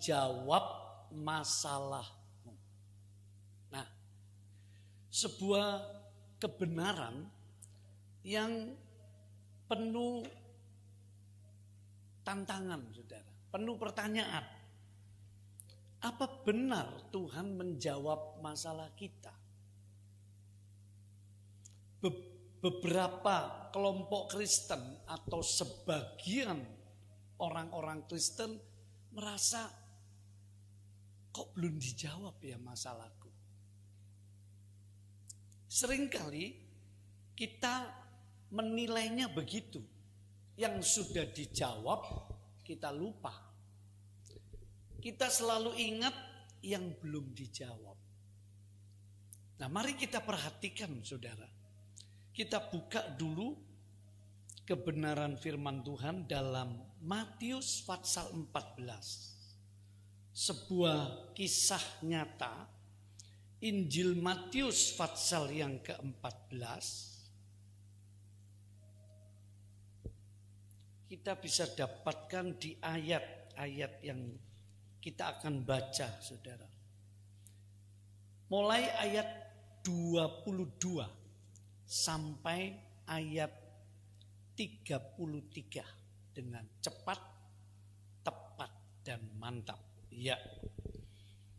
menjawab masalahmu. Nah, sebuah kebenaran yang penuh tantangan, saudara, penuh pertanyaan. Apa benar Tuhan menjawab masalah kita? Beberapa kelompok Kristen atau sebagian orang-orang Kristen merasa kok belum dijawab ya masalahku. Seringkali kita menilainya begitu. Yang sudah dijawab kita lupa. Kita selalu ingat yang belum dijawab. Nah, mari kita perhatikan, saudara. Kita buka dulu kebenaran firman Tuhan dalam Matius pasal 14. Sebuah kisah nyata, Injil Matius pasal yang ke-14. Kita bisa dapatkan di ayat-ayat yang kita akan baca, saudara. Mulai ayat 22 sampai ayat 33 dengan cepat, tepat, dan mantap. Ya.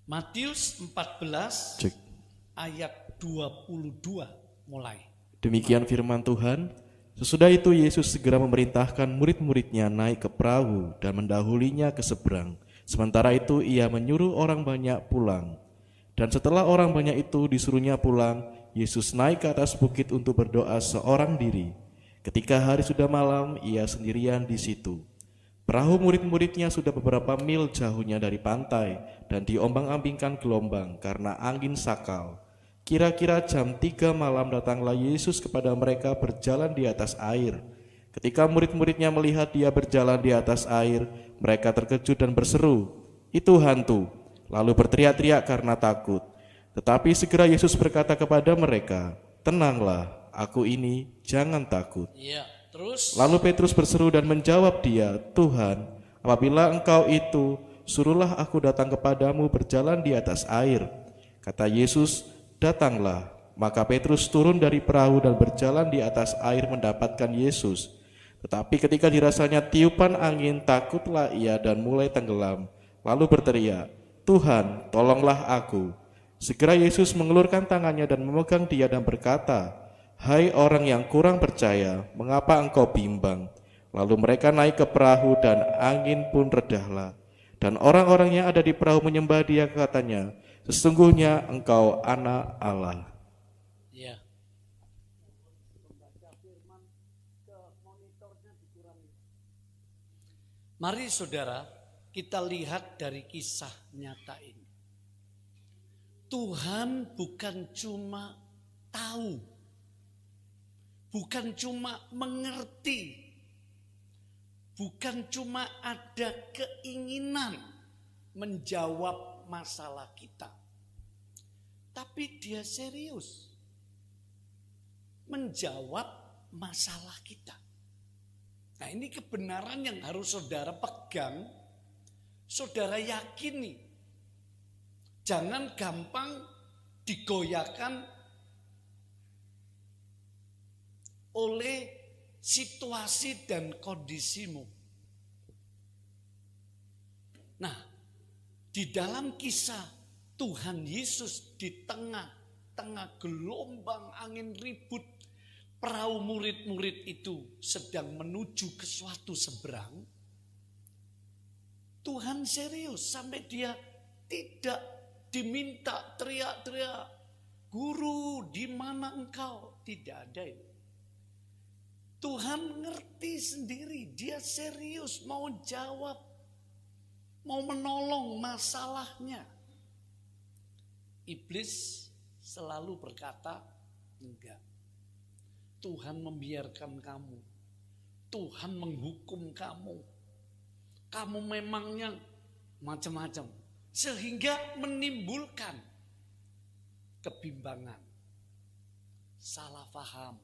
Matius 14 Cek. ayat 22 mulai. Demikian firman Tuhan. Sesudah itu Yesus segera memerintahkan murid-muridnya naik ke perahu dan mendahulinya ke seberang. Sementara itu ia menyuruh orang banyak pulang. Dan setelah orang banyak itu disuruhnya pulang, Yesus naik ke atas bukit untuk berdoa seorang diri. Ketika hari sudah malam, ia sendirian di situ. Perahu murid-muridnya sudah beberapa mil jauhnya dari pantai dan diombang-ambingkan gelombang karena angin sakal. Kira-kira jam 3 malam datanglah Yesus kepada mereka berjalan di atas air. Ketika murid-muridnya melihat dia berjalan di atas air, mereka terkejut dan berseru, "Itu hantu!" Lalu berteriak-teriak karena takut. Tetapi segera Yesus berkata kepada mereka, "Tenanglah, aku ini, jangan takut." Ya, terus. Lalu Petrus berseru dan menjawab dia, "Tuhan, apabila engkau itu, suruhlah aku datang kepadamu berjalan di atas air." Kata Yesus, "Datanglah." Maka Petrus turun dari perahu dan berjalan di atas air mendapatkan Yesus. Tetapi ketika dirasanya tiupan angin, takutlah ia dan mulai tenggelam. Lalu berteriak, "Tuhan, tolonglah aku." Segera Yesus mengulurkan tangannya dan memegang dia dan berkata, "Hai orang yang kurang percaya, mengapa engkau bimbang?" Lalu mereka naik ke perahu dan angin pun redahlah. Dan orang-orang yang ada di perahu menyembah dia, katanya, "Sesungguhnya engkau anak Allah." Ya. Mari saudara, kita lihat dari kisah nyata ini. Tuhan bukan cuma tahu, bukan cuma mengerti, bukan cuma ada keinginan menjawab masalah kita, tapi dia serius menjawab masalah kita. Nah, ini kebenaran yang harus saudara pegang, saudara yakini. Jangan gampang digoyahkan oleh situasi dan kondisimu. Nah, di dalam kisah Tuhan Yesus di tengah gelombang angin ribut, perahu murid-murid itu sedang menuju ke suatu seberang. Tuhan serius sampai dia tidak diminta teriak-teriak, "Guru, di mana engkau?" Tidak ada itu. Tuhan ngerti sendiri, dia serius mau jawab, mau menolong masalahnya. Iblis selalu berkata, enggak. Tuhan membiarkan kamu. Tuhan menghukum kamu. Kamu memangnya macam-macam. Sehingga menimbulkan kebimbangan, salah paham,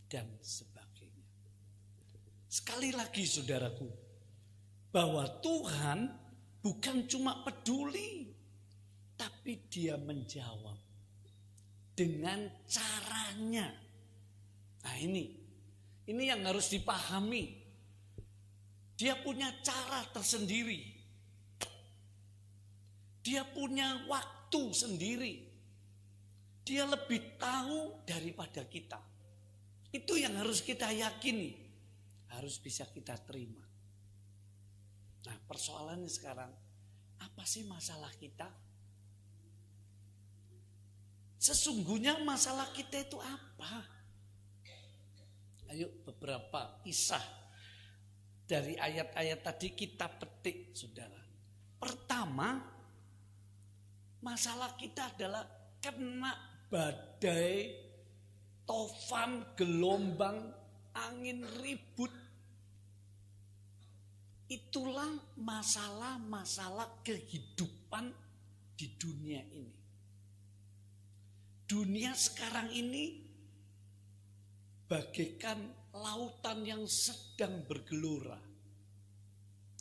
dan sebagainya. Sekali lagi saudaraku, bahwa Tuhan bukan cuma peduli, tapi dia menjawab dengan caranya. Nah ini yang harus dipahami. Dia punya cara tersendiri. Dia punya waktu sendiri. Dia lebih tahu daripada kita. Itu yang harus kita yakini. Harus bisa kita terima. Nah, persoalannya sekarang, apa sih masalah kita? Sesungguhnya masalah kita itu apa? Ayo beberapa kisah dari ayat-ayat tadi kita petik, saudara. Pertama, masalah kita adalah kena badai, tofan, gelombang, angin ribut. Itulah masalah-masalah kehidupan di dunia ini. Dunia sekarang ini bagaikan lautan yang sedang bergelora.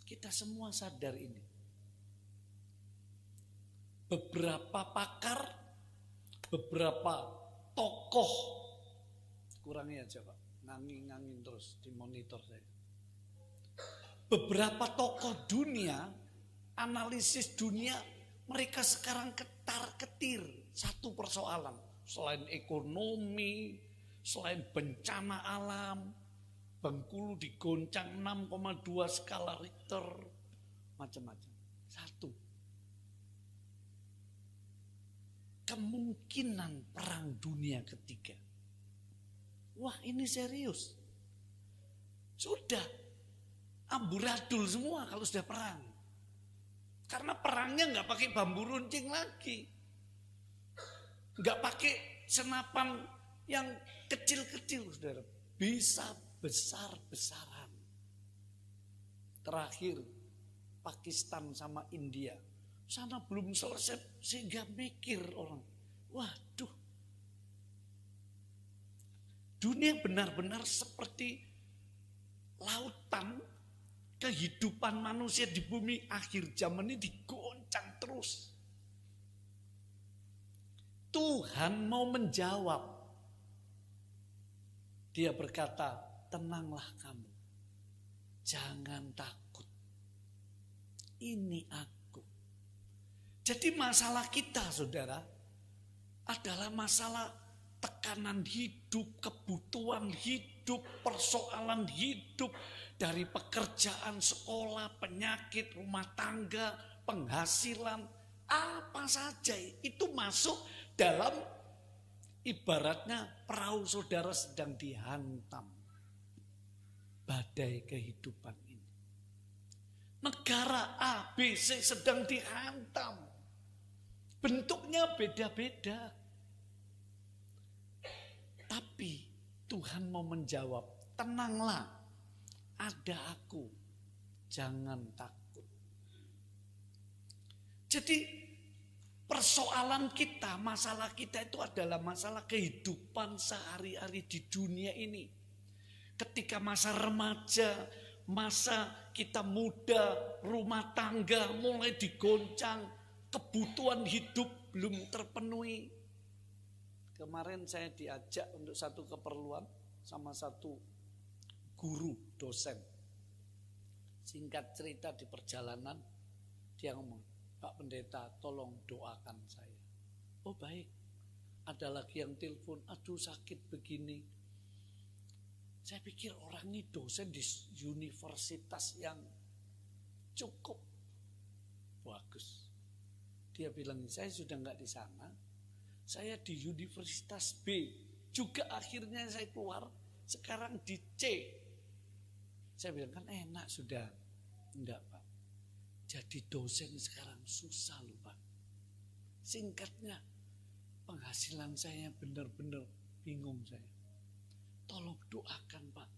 Kita semua sadar ini. Beberapa pakar, beberapa tokoh, kurangnya aja Pak, ngangin terus di monitor saya. Beberapa tokoh dunia, analisis dunia, mereka sekarang ketar-ketir satu persoalan. Selain ekonomi, selain bencana alam, Bengkulu digoncang 6,2 skala Richter, macam-macam. Satu, kemungkinan perang dunia ketiga. Wah, ini serius. Sudah amburadul semua kalau sudah perang. Karena perangnya nggak pakai bambu runcing lagi. Nggak pakai senapan yang kecil-kecil, saudara. Bisa besar-besaran. Terakhir, Pakistan sama India. Sana belum selesai sehingga mikir orang. Waduh. Dunia benar-benar seperti lautan. Kehidupan manusia di bumi akhir zaman ini digoncang terus. Tuhan mau menjawab. Dia berkata, tenanglah kamu. Jangan takut. Ini aku. Jadi masalah kita, saudara, adalah masalah tekanan hidup, kebutuhan hidup, persoalan hidup. Dari pekerjaan, sekolah, penyakit, rumah tangga, penghasilan, apa saja itu masuk dalam ibaratnya perahu saudara sedang dihantam badai kehidupan ini. Negara A, B, C sedang dihantam. Bentuknya beda-beda. Tapi Tuhan mau menjawab, tenanglah. Ada aku, jangan takut. Jadi persoalan kita, masalah kita itu adalah masalah kehidupan sehari-hari di dunia ini. Ketika masa remaja, masa kita muda, rumah tangga mulai digoncang, kebutuhan hidup belum terpenuhi. Kemarin saya diajak untuk satu keperluan sama satu guru, dosen. Singkat cerita di perjalanan, dia ngomong, Pak Pendeta tolong doakan saya. Oh baik, ada lagi yang telepon, aduh sakit begini. Saya pikir orang ini dosen di universitas yang cukup bagus. Dia bilang, saya sudah enggak di sana, saya di universitas B. Juga akhirnya saya keluar, sekarang di C. Saya bilang kan enak sudah. Enggak Pak. Jadi dosen sekarang susah loh Pak. Singkatnya penghasilan saya benar-benar bingung saya. Tolong doakan Pak.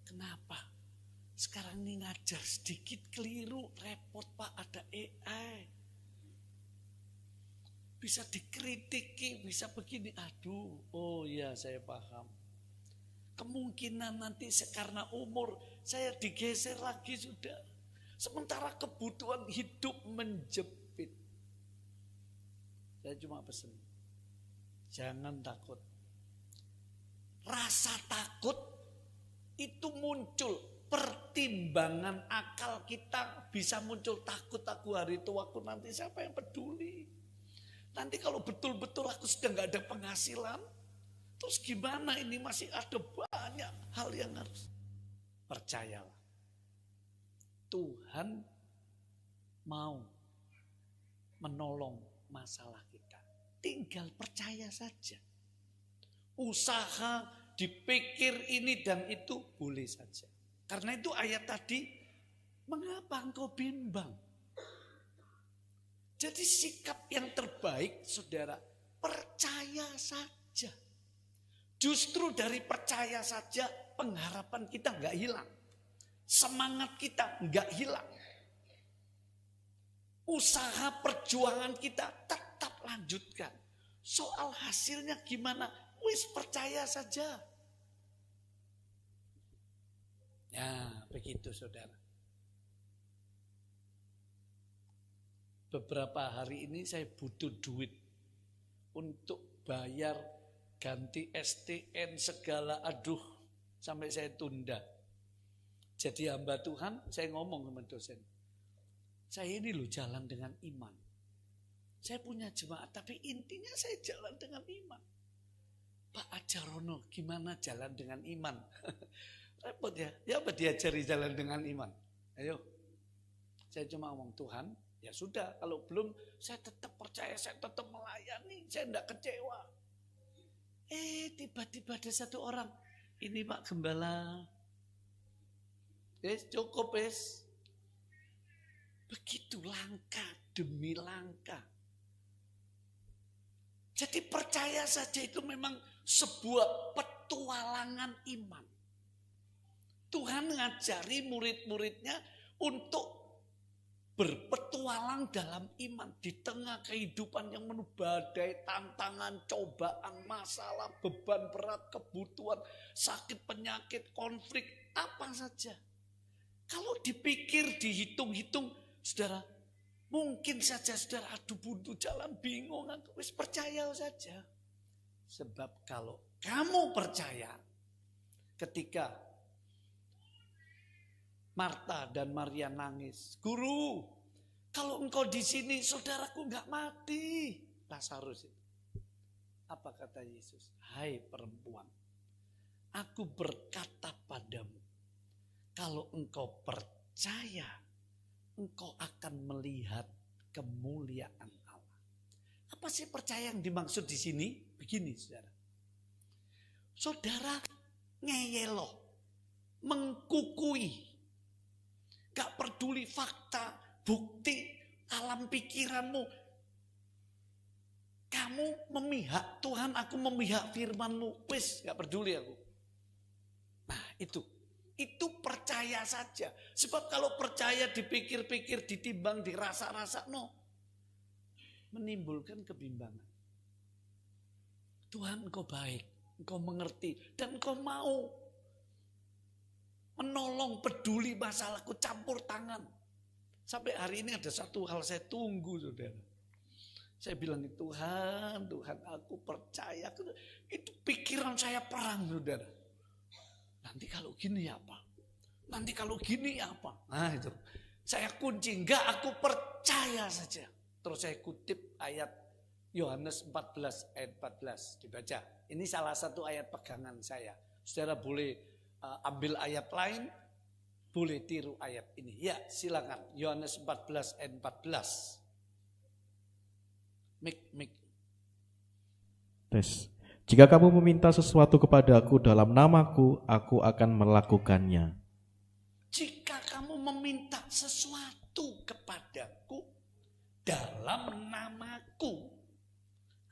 Kenapa? Sekarang ini ngajar sedikit keliru, repot Pak, ada AI. Bisa dikritiki, bisa begini. Aduh, oh iya saya paham. Kemungkinan nanti karena umur saya digeser lagi sudah. Sementara kebutuhan hidup menjepit. Saya cuma pesan, jangan takut. Rasa takut itu muncul, pertimbangan akal kita bisa muncul. Takut aku hari tuaku nanti siapa yang peduli. Nanti kalau betul-betul aku sudah gak ada penghasilan, terus gimana ini, masih ada banyak hal yang harus. Percayalah, Tuhan mau menolong masalah kita. Tinggal percaya saja. Usaha, dipikir ini dan itu boleh saja. Karena itu ayat tadi, mengapa engkau bimbang? Jadi sikap yang terbaik, saudara, percaya saja. Justru dari percaya saja, pengharapan kita enggak hilang. Semangat kita enggak hilang. Usaha perjuangan kita tetap lanjutkan. Soal hasilnya gimana? Wis percaya saja. Ya, begitu saudara. Beberapa hari ini saya butuh duit untuk bayar ganti STN segala, aduh, sampai saya tunda. Jadi hamba Tuhan, saya ngomong sama dosen, saya ini loh jalan dengan iman. Saya punya jemaat, tapi intinya saya jalan dengan iman. Pak Ajarono, gimana jalan dengan iman? Repot ya, ya apa diajari jalan dengan iman? Ayo, saya cuma ngomong Tuhan, ya sudah, kalau belum saya tetap percaya, saya tetap melayani, saya tidak kecewa. Tiba-tiba ada satu orang, ini Pak Gembala, cukup wes. Begitu langkah demi langkah. Jadi percaya saja itu memang sebuah petualangan iman. Tuhan ngajari murid-muridnya untuk berpetualang dalam iman. Di tengah kehidupan yang penuh badai, tantangan, cobaan, masalah, beban berat, kebutuhan, sakit, penyakit, konflik, apa saja. Kalau dipikir, dihitung-hitung, saudara, mungkin saja saudara, aduh buntu jalan bingung, wis percaya saja. Sebab kalau kamu percaya, ketika Marta dan Maria nangis, Guru, kalau engkau di sini saudaraku enggak mati. Lazarus itu. Apa kata Yesus? Hai perempuan, aku berkata padamu, kalau engkau percaya, engkau akan melihat kemuliaan Allah. Apa sih percaya yang dimaksud di sini? Begini saudara. Saudara ngeyelo, mengkukui, gak peduli fakta, bukti, alam pikiranmu. Kamu memihak Tuhan, aku memihak firman-Mu. Wis, gak peduli aku. Nah itu percaya saja. Sebab kalau percaya dipikir-pikir, ditimbang, dirasa-rasa, menimbulkan kebimbangan. Tuhan engkau baik, engkau mengerti, dan engkau mau menolong, peduli masalahku, campur tangan. Sampai hari ini ada satu hal saya tunggu, saudara. Saya bilang, Tuhan aku percaya. Itu pikiran saya perang, saudara. Nanti kalau gini apa? Nanti kalau gini apa? Nah itu. Saya kunci, enggak, aku percaya saja. Terus saya kutip ayat Yohanes 14 ayat 14 dibaca. Ini salah satu ayat pegangan saya. Saudara boleh ambil ayat lain, boleh tiru ayat ini. Ya, silakan. Yohanes 14 ayat 14. Mik. Tes. Jika kamu meminta sesuatu kepadaku dalam namaku, aku akan melakukannya. Jika kamu meminta sesuatu kepadaku dalam namaku,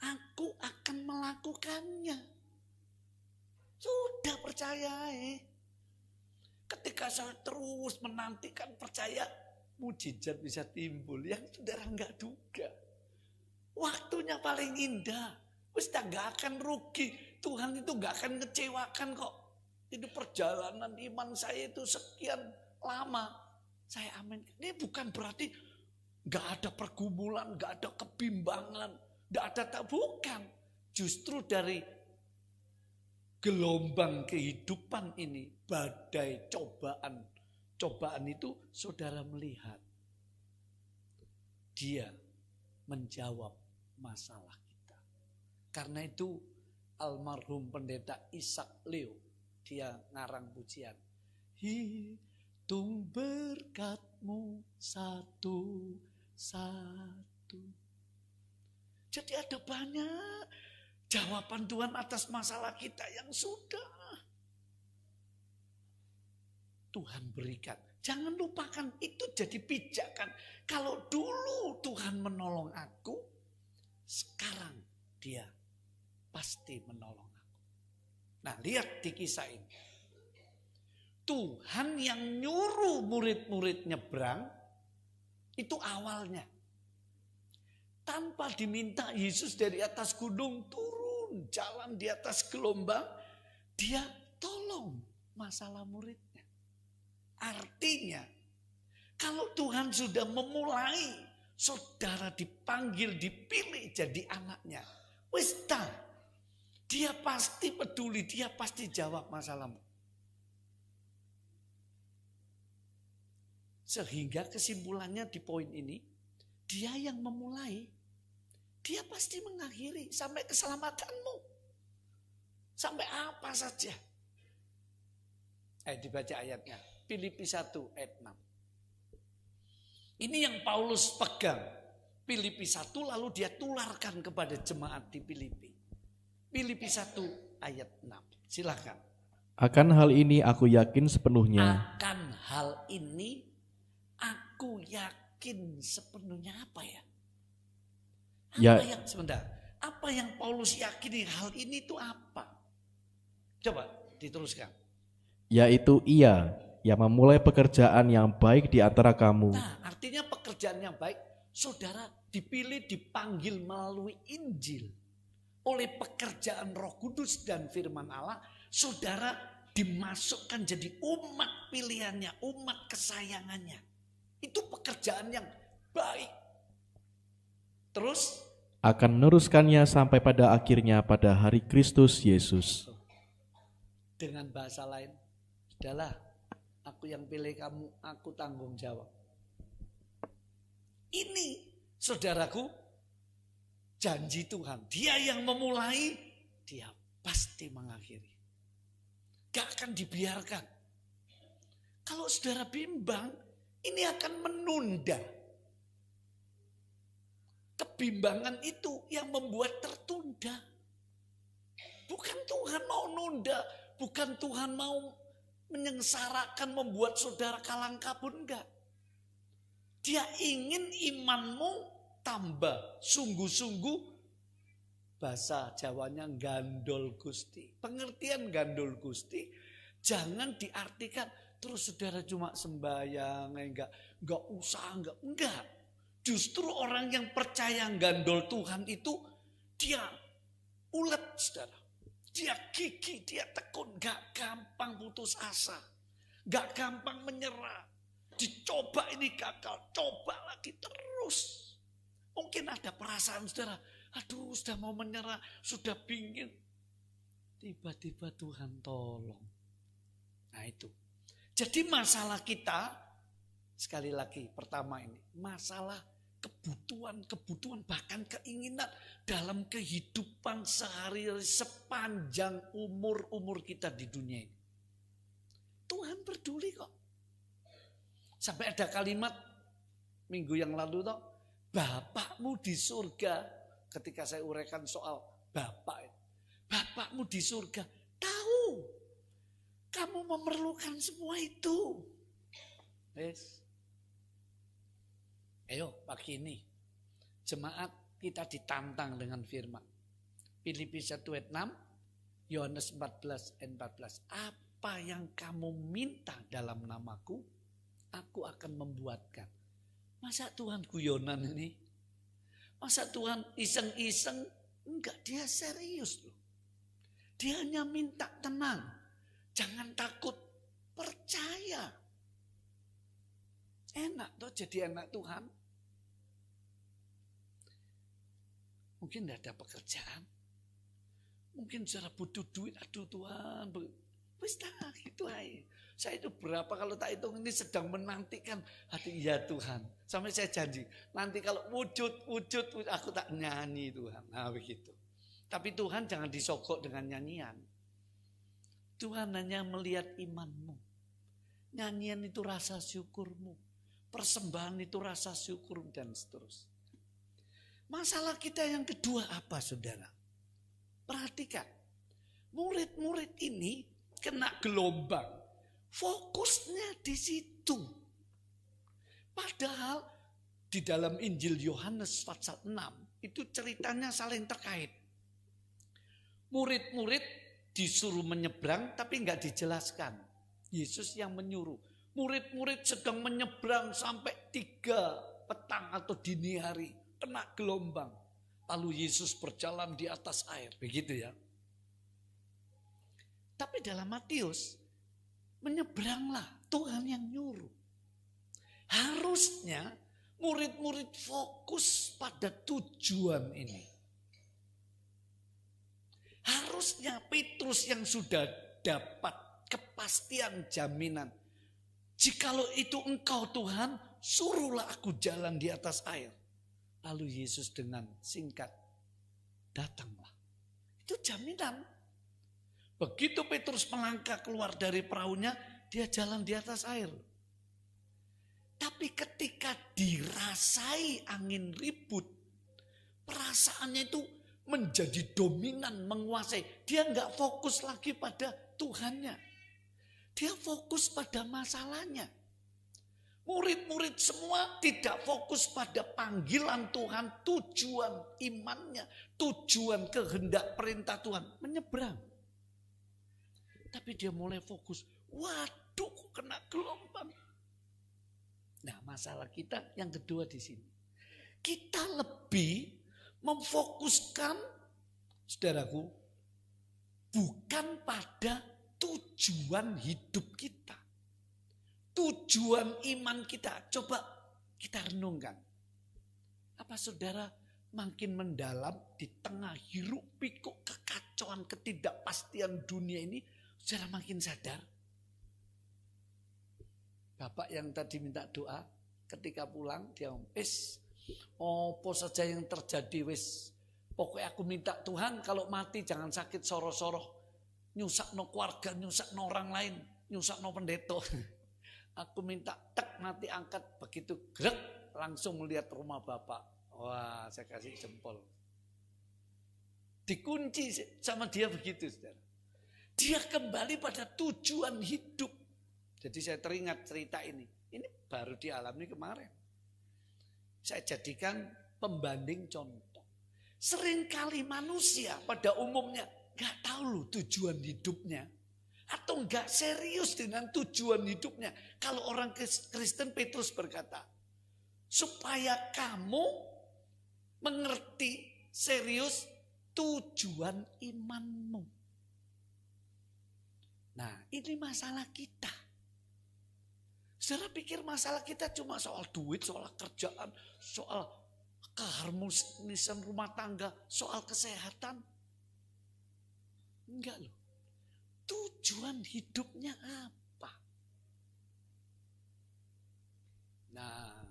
aku akan melakukannya. Sudah percaya. Ketika saya terus menantikan percaya, mujizat bisa timbul yang saudara enggak duga. Waktunya paling indah. Wis enggak akan rugi. Tuhan itu enggak akan ngecewakan kok. Itu perjalanan iman saya itu sekian lama. Saya amin. Ini bukan berarti gak ada pergumulan, gak ada kebimbangan, gak ada bukan. Justru dari gelombang kehidupan ini, badai cobaan itu saudara melihat. Dia menjawab masalah kita. Karena itu almarhum pendeta Ishak Leo, dia ngarang pujian. Hitung berkat-Mu satu-satu. Jadi ada banyak jawaban Tuhan atas masalah kita yang sudah Tuhan berikan. Jangan lupakan itu jadi pijakan. Kalau dulu Tuhan menolong aku, sekarang Dia pasti menolong aku. Nah, lihat di kisah ini. Tuhan yang nyuruh murid-murid nyebrang, itu awalnya. Tanpa diminta Yesus dari atas gunung turun, jalan di atas gelombang, Dia tolong masalah muridnya. Artinya, kalau Tuhan sudah memulai, saudara dipanggil, dipilih jadi anaknya. Wis dah. Dia pasti peduli, Dia pasti jawab masalahmu. Sehingga kesimpulannya di poin ini, Dia yang memulai, Dia pasti mengakhiri sampai keselamatanmu. Sampai apa saja. Dibaca ayatnya. Filipi 1 ayat 6. Ini yang Paulus pegang. Filipi 1 lalu dia tularkan kepada jemaat di Filipi. Filipi 1 ayat 6. Silakan. Akan hal ini aku yakin sepenuhnya. Akan hal ini aku yakin sepenuhnya apa ya? Apa yang Paulus yakini hal ini itu apa? Coba diteruskan. Yaitu Ia yang memulai pekerjaan yang baik di antara kamu. Nah, artinya pekerjaan yang baik, saudara dipilih, dipanggil melalui Injil. Oleh pekerjaan Roh Kudus dan firman Allah, saudara dimasukkan jadi umat pilihannya, umat kesayangannya. Itu pekerjaan yang baik. Terus? Akan meneruskannya sampai pada akhirnya pada hari Kristus Yesus. Dengan bahasa lain, sudahlah, aku yang pilih kamu, aku tanggung jawab. Ini, saudaraku, janji Tuhan. Dia yang memulai, Dia pasti mengakhiri. Gak akan dibiarkan. Kalau saudara bimbang, ini akan menunda. Kebimbangan itu yang membuat tertunda. Bukan Tuhan mau nunda, bukan Tuhan mau menyengsarakan, membuat saudara kalang kabut, enggak. Dia ingin imanmu tambah, sungguh-sungguh, bahasa Jawanya gandol gusti. Pengertian gandol gusti, jangan diartikan terus saudara cuma sembahyang, enggak usah, enggak. Justru orang yang percaya gandol Tuhan itu, dia ulet, saudara. Dia gigih, dia tekun, gak gampang putus asa, gak gampang menyerah. Dicoba ini gagal, coba lagi terus. Mungkin ada perasaan saudara, aduh sudah mau menyerah, sudah pingin. Tiba-tiba Tuhan tolong. Nah itu. Jadi masalah kita, sekali lagi pertama ini, masalah kebutuhan bahkan keinginan dalam kehidupan sehari-hari sepanjang umur kita di dunia ini. Tuhan peduli kok. Sampai ada kalimat minggu yang lalu toh, Bapakmu di surga. Ketika saya uraikan soal Bapak, Bapakmu di surga tahu kamu memerlukan semua itu. Yes. Ayo pagi ini jemaat kita ditantang dengan firman. Filipi 1 ayat 6, Yohanes 14 ayat 14. Apa yang kamu minta dalam namaku, aku akan membuatkan. Masa Tuhan guyonan ini? Masa Tuhan iseng-iseng? Enggak, dia serius loh. Dia hanya minta tenang. Jangan takut, percaya. Enak toh jadi anak Tuhan. Mungkin tidak ada pekerjaan. Mungkin saudara butuh duit. Aduh Tuhan. Wis tak gitu aja. Saya itu berapa kalau tak hitung ini sedang menantikan hati. Ya Tuhan. Sampai saya janji. Nanti kalau wujud aku tak nyanyi Tuhan. Nah begitu. Tapi Tuhan jangan disogok dengan nyanyian. Tuhan hanya melihat imanmu. Nyanyian itu rasa syukurmu. Persembahan itu rasa syukur dan seterusnya. Masalah kita yang kedua apa saudara? Perhatikan. Murid-murid ini kena gelombang. Fokusnya di situ. Padahal di dalam Injil Yohanes pasal 6 itu ceritanya saling terkait. Murid-murid disuruh menyeberang tapi enggak dijelaskan. Yesus yang menyuruh. Murid-murid sedang menyeberang sampai 3 petang atau dini hari. Kena gelombang. Lalu Yesus berjalan di atas air. Begitu ya. Tapi dalam Matius, menyeberanglah, Tuhan yang nyuruh. Harusnya murid-murid fokus pada tujuan ini. Harusnya Petrus yang sudah dapat kepastian jaminan. Jikalau itu engkau Tuhan, suruhlah aku jalan di atas air. Lalu Yesus dengan singkat, datanglah. Itu jaminan. Begitu Petrus melangkah keluar dari perahunya, dia jalan di atas air. Tapi ketika dirasai angin ribut, perasaannya itu menjadi dominan, menguasai. Dia nggak fokus lagi pada Tuhannya. Dia fokus pada masalahnya. Murid-murid semua tidak fokus pada panggilan Tuhan, tujuan imannya, tujuan kehendak perintah Tuhan, menyeberang. Tapi dia mulai fokus, waduh kena gelombang. Nah masalah kita yang kedua di sini. Kita lebih memfokuskan, saudaraku, bukan pada tujuan hidup kita. Tujuan iman kita. Coba kita renungkan. Apa saudara makin mendalam di tengah hiruk pikuk kekacauan ketidakpastian dunia ini, saudara makin sadar. Bapak yang tadi minta doa ketika pulang dia apa saja yang terjadi wis. Pokoknya aku minta Tuhan kalau mati jangan sakit soroh-soroh. Nyusakno keluarga, nyusakno orang lain, nyusakno pendeta. Aku minta mati angkat begitu grek langsung melihat rumah bapak. Wah saya kasih jempol. Dikunci sama dia begitu saudara. Dia kembali pada tujuan hidup. Jadi saya teringat cerita ini. Ini baru dialami kemarin. Saya jadikan pembanding contoh. Seringkali manusia pada umumnya gak tahu loh tujuan hidupnya. Atau gak serius dengan tujuan hidupnya. Kalau orang Kristen, Petrus berkata, supaya kamu mengerti serius tujuan imanmu. Nah ini masalah kita. Saudara pikir masalah kita cuma soal duit, soal kerjaan, soal keharmonisan rumah tangga, soal kesehatan. Enggak loh. Tujuan hidupnya apa? Nah,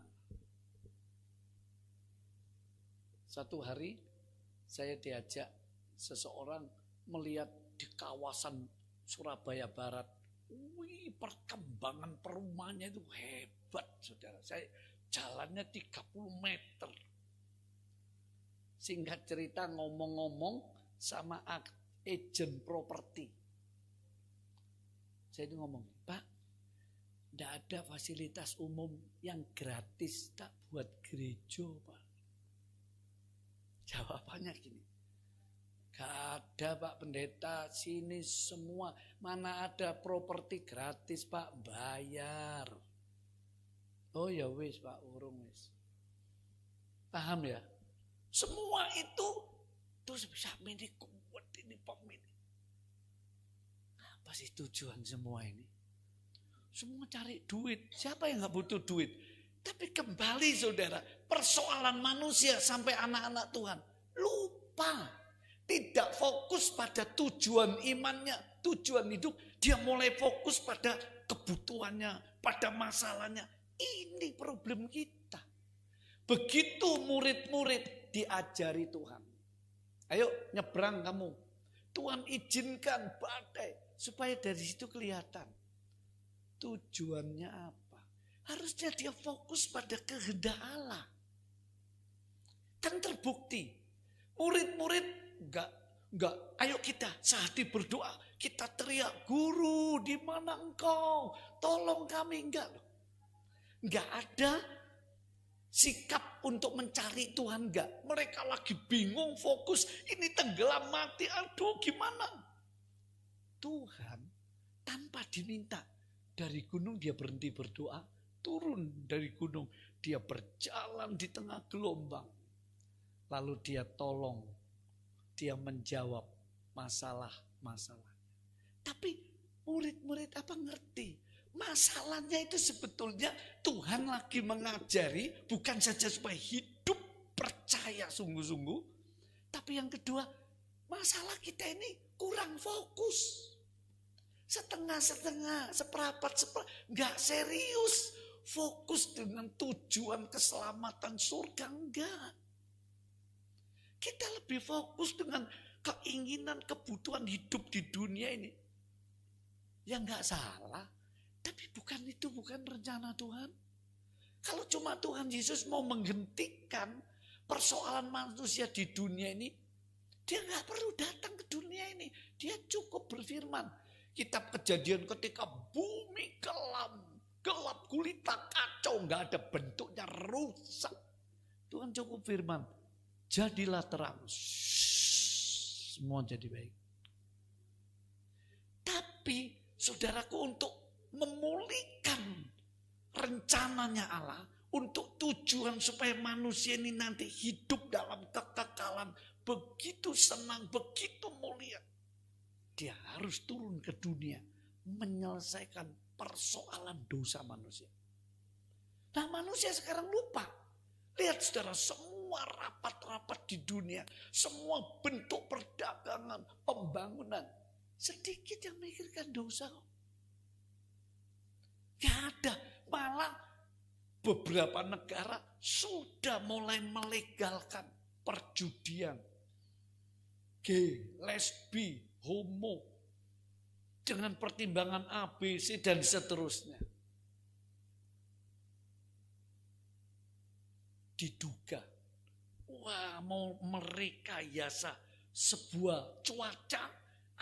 satu hari saya diajak seseorang melihat di kawasan Surabaya Barat. Wih, perkembangan perumahannya itu hebat, saudara. Saya jalannya 30 meter. Singkat cerita ngomong-ngomong sama agen properti. Saya itu ngomong, Pak, tidak ada fasilitas umum yang gratis tak buat gereja, Pak. Jawabannya gini, gak ada Pak Pendeta, sini semua, mana ada properti gratis Pak, bayar. Oh ya wis Pak, urung wis. Paham ya? Semua itu terus bisa ini kuat ini Pak ini. Apa sih tujuan semua ini? Semua cari duit. Siapa yang gak butuh duit? Tapi kembali saudara, persoalan manusia sampai anak-anak Tuhan lupa. Tidak fokus pada tujuan imannya, tujuan hidup. Dia mulai fokus pada kebutuhannya, pada masalahnya. Ini problem kita. Begitu murid-murid diajari Tuhan. Ayo nyebrang kamu. Tuhan izinkan badai. Supaya dari situ kelihatan. Tujuannya apa? Harusnya dia fokus pada kehendak Allah. Kan terbukti. Murid-murid enggak. Ayo kita sehati berdoa. Kita teriak, guru di mana engkau? Tolong kami. Enggak. Enggak ada sikap untuk mencari Tuhan. Enggak. Mereka lagi bingung, fokus. Ini tenggelam mati. Aduh gimana? Tuhan tanpa diminta. Dari gunung dia berhenti berdoa. Turun dari gunung. Dia berjalan di tengah gelombang. Lalu dia tolong. Dia menjawab masalah-masalah. Tapi murid-murid apa ngerti? Masalahnya itu sebetulnya Tuhan lagi mengajari. Bukan saja supaya hidup percaya sungguh-sungguh. Tapi yang kedua, masalah kita ini kurang fokus. Setengah-setengah, seperapat, enggak serius. Fokus dengan tujuan keselamatan surga, enggak. Kita lebih fokus dengan keinginan, kebutuhan hidup di dunia ini. Ya enggak salah. Tapi bukan rencana Tuhan. Kalau cuma Tuhan Yesus mau menghentikan persoalan manusia di dunia ini, dia enggak perlu datang ke dunia ini. Dia cukup berfirman. Kitab Kejadian ketika bumi gelap gulita, kacau, enggak ada bentuknya, rusak. Tuhan cukup firman. Jadilah terang. Semua jadi baik. Tapi saudaraku, untuk memulihkan rencananya Allah, untuk tujuan supaya manusia ini nanti hidup dalam kekekalan, begitu senang, begitu mulia, dia harus turun ke dunia menyelesaikan persoalan dosa manusia. Nah, manusia sekarang lupa. Lihat saudara, semua rapat-rapat di dunia, semua bentuk perdagangan, pembangunan, sedikit yang memikirkan dosa. Gak ada. Malah beberapa negara sudah mulai melegalkan perjudian. Gay, lesbi, homo. Dengan pertimbangan A, B, C dan seterusnya. Diduga. Wah, mau merekayasa sebuah cuaca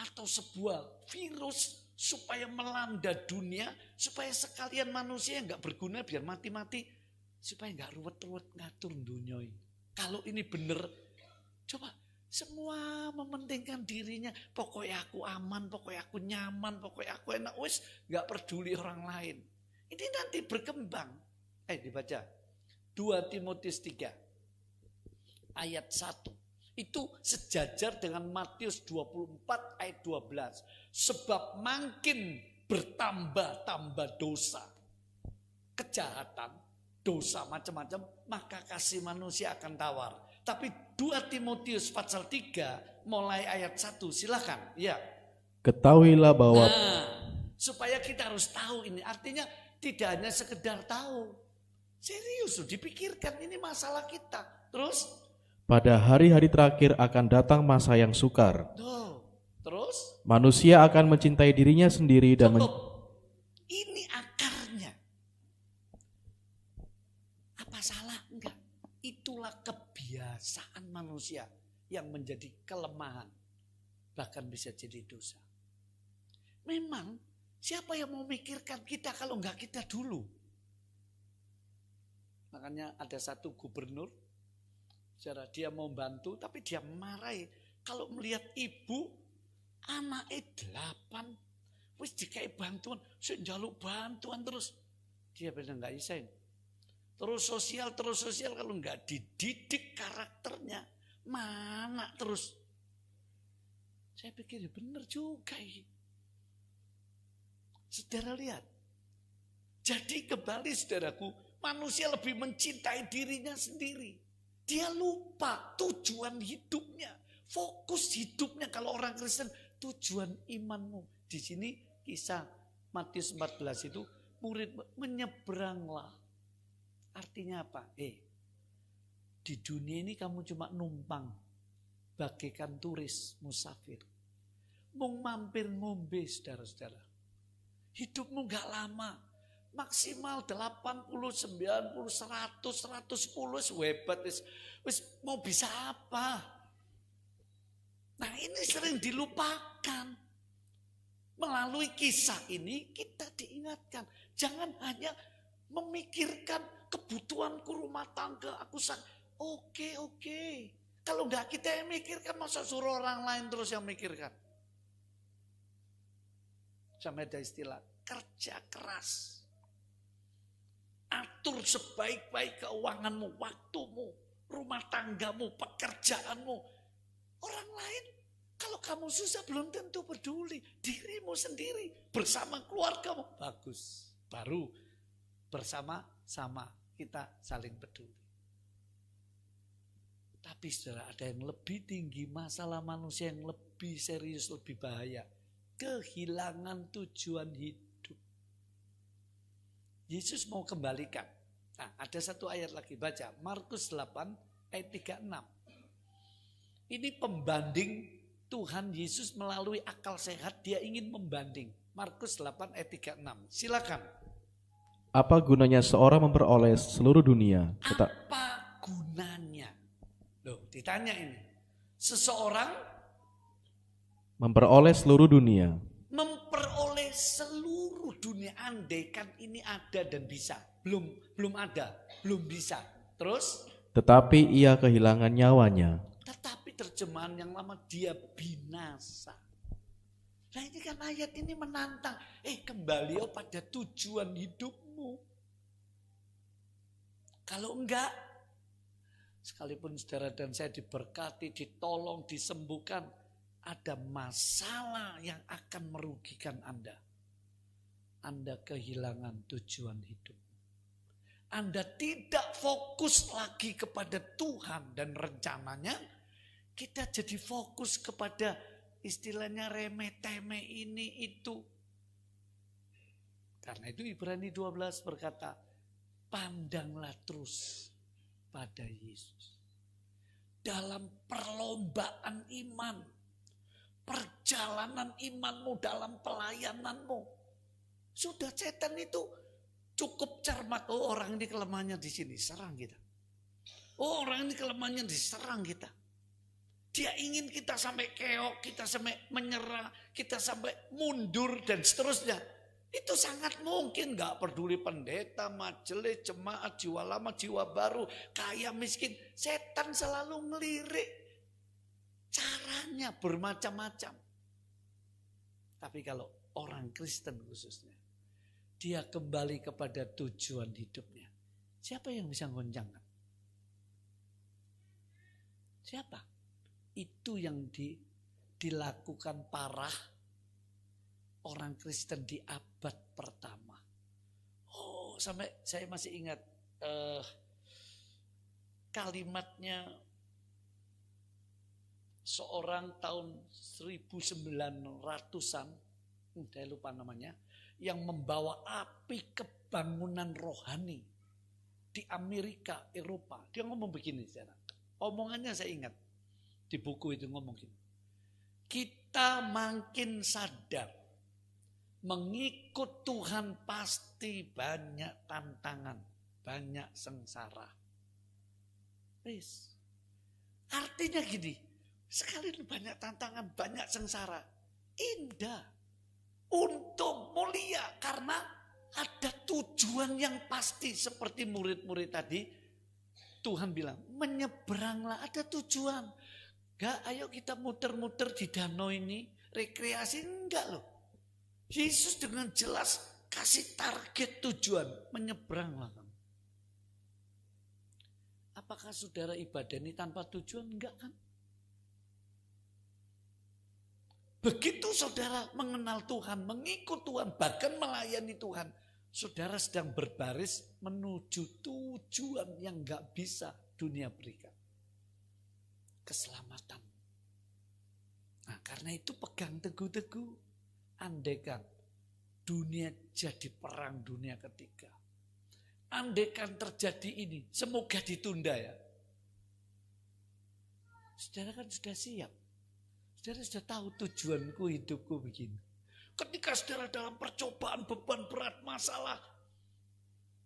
atau sebuah virus supaya melanda dunia, supaya sekalian manusia yang gak berguna biar mati-mati, supaya gak ruwet-ruwet ngatur dunia ini. Kalau ini benar, coba semua mementingkan dirinya, pokoknya aku aman, pokoknya aku nyaman, pokoknya aku enak, wis gak peduli orang lain. Ini nanti berkembang. Dibaca 2 Timotius 3 ayat 1. Itu sejajar dengan Matius 24 ayat 12. Sebab makin bertambah-tambah dosa, kejahatan, dosa macam-macam, maka kasih manusia akan tawar. Tapi 2 Timotius pasal 3 mulai ayat 1, silakan. Ya. Ketahuilah bahwa supaya kita harus tahu ini. Artinya tidak hanya sekedar tahu. Serius, dipikirkan ini masalah kita. Terus? Pada hari-hari terakhir akan datang masa yang sukar. Terus? Manusia akan mencintai dirinya sendiri dan ini akarnya. Apa salah? Enggak. Itulah kebiasaan manusia yang menjadi kelemahan. Bahkan bisa jadi dosa. Memang siapa yang mau mikirkan kita kalau enggak kita dulu? Makanya ada satu gubernur, dia mau bantu tapi dia marahi. Kalau melihat ibu, anaknya 8, wis dikai bantuan, njaluk bantuan terus. Dia benar enggak isain. Terus sosial kalau enggak dididik karakternya, mana terus. Saya pikir benar juga ini. Saudara lihat. Jadi kembali saudaraku, Manusia lebih mencintai dirinya sendiri. Dia lupa tujuan hidupnya. Fokus hidupnya kalau orang Kristen, tujuan imanmu. Di sini kisah Matius 14 itu murid menyeberanglah. Artinya apa? Di dunia ini kamu cuma numpang. Bagaikan turis musafir. Mau mampir ngombe saudara-saudara. Hidupmu gak lama. Maksimal 80, 90, 100, 110 hebat. Wis mau bisa apa? Nah ini sering dilupakan. Melalui kisah ini kita diingatkan. Jangan hanya memikirkan kebutuhanku rumah tangga. Oke. Kalau enggak kita yang mikirkan, masa suruh orang lain terus yang mikirkan. Sampai ada istilah kerja keras. Atur sebaik-baik keuanganmu, waktumu, rumah tanggamu, pekerjaanmu. Orang lain, kalau kamu susah belum tentu peduli. Dirimu sendiri bersama keluargamu. Bagus. Baru bersama-sama kita saling peduli. Tapi saudara, ada yang lebih tinggi, masalah manusia yang lebih serius, lebih bahaya. Kehilangan tujuan hidup. Yesus mau kembalikan. Nah, ada satu ayat lagi, baca Markus 8 ayat 36. Ini pembanding Tuhan Yesus melalui akal sehat, dia ingin membanding. Markus 8 ayat 36. Silakan. Apa gunanya seorang memperoleh seluruh dunia? Apa gunanya? Loh, ditanya ini. Seseorang memperoleh seluruh dunia. Memperoleh seluruh dunia, andaikan ini ada dan bisa. Belum ada, belum bisa. Terus? Tetapi ia kehilangan nyawanya. Tetapi terjemahan yang lama, dia binasa. Nah ini kan ayat ini menantang. Kembali pada tujuan hidupmu. Kalau enggak, sekalipun saudara dan saya diberkati, ditolong, disembuhkan, ada masalah yang akan merugikan Anda. Anda kehilangan tujuan hidup. Anda tidak fokus lagi kepada Tuhan dan rencananya. Kita jadi fokus kepada istilahnya remeh-temeh ini itu. Karena itu Ibrani 12 berkata, pandanglah terus pada Yesus. Dalam perlombaan iman. Perjalanan imanmu dalam pelayananmu. Sudah setan itu cukup cermat. Orang ini kelemahannya di sini, serang kita. Orang ini kelemahannya diserang kita. Dia ingin kita sampai keok, kita sampai menyerah, kita sampai mundur dan seterusnya. Itu sangat mungkin, gak peduli pendeta, majelis, jemaat, jiwa lama, jiwa baru, kaya, miskin. Setan selalu ngelirik. Caranya bermacam-macam. Tapi kalau orang Kristen khususnya, dia kembali kepada tujuan hidupnya. Siapa yang bisa goncangkan? Siapa? Itu yang dilakukan parah orang Kristen di abad pertama. Sampai saya masih ingat kalimatnya seorang tahun 1900-an, saya lupa namanya, yang membawa api kebangunan rohani di Amerika, Eropa. Dia ngomong begini, saudara. Omongannya saya ingat, di buku itu ngomong gini. Kita makin sadar, mengikut Tuhan pasti banyak tantangan, banyak sengsara. Artinya gini, sekali banyak tantangan, banyak sengsara, indah, untung, mulia, karena ada tujuan yang pasti. Seperti murid-murid tadi, Tuhan bilang, menyeberanglah, ada tujuan. Gak, ayo kita muter-muter di danau ini, rekreasi, enggak loh. Yesus dengan jelas kasih target tujuan, menyeberanglah. Apakah saudara ibadah ini tanpa tujuan? Enggak kan? Begitu saudara mengenal Tuhan, mengikut Tuhan, bahkan melayani Tuhan, Saudara sedang berbaris menuju tujuan yang gak bisa dunia berikan. Keselamatan. Nah, karena itu pegang teguh-teguh. Andaikan dunia jadi perang dunia ketiga. Andaikan terjadi ini, semoga ditunda ya. Saudara kan sudah siap. Saudara sudah tahu tujuanku hidupku begini. Ketika saudara dalam percobaan, beban berat, masalah,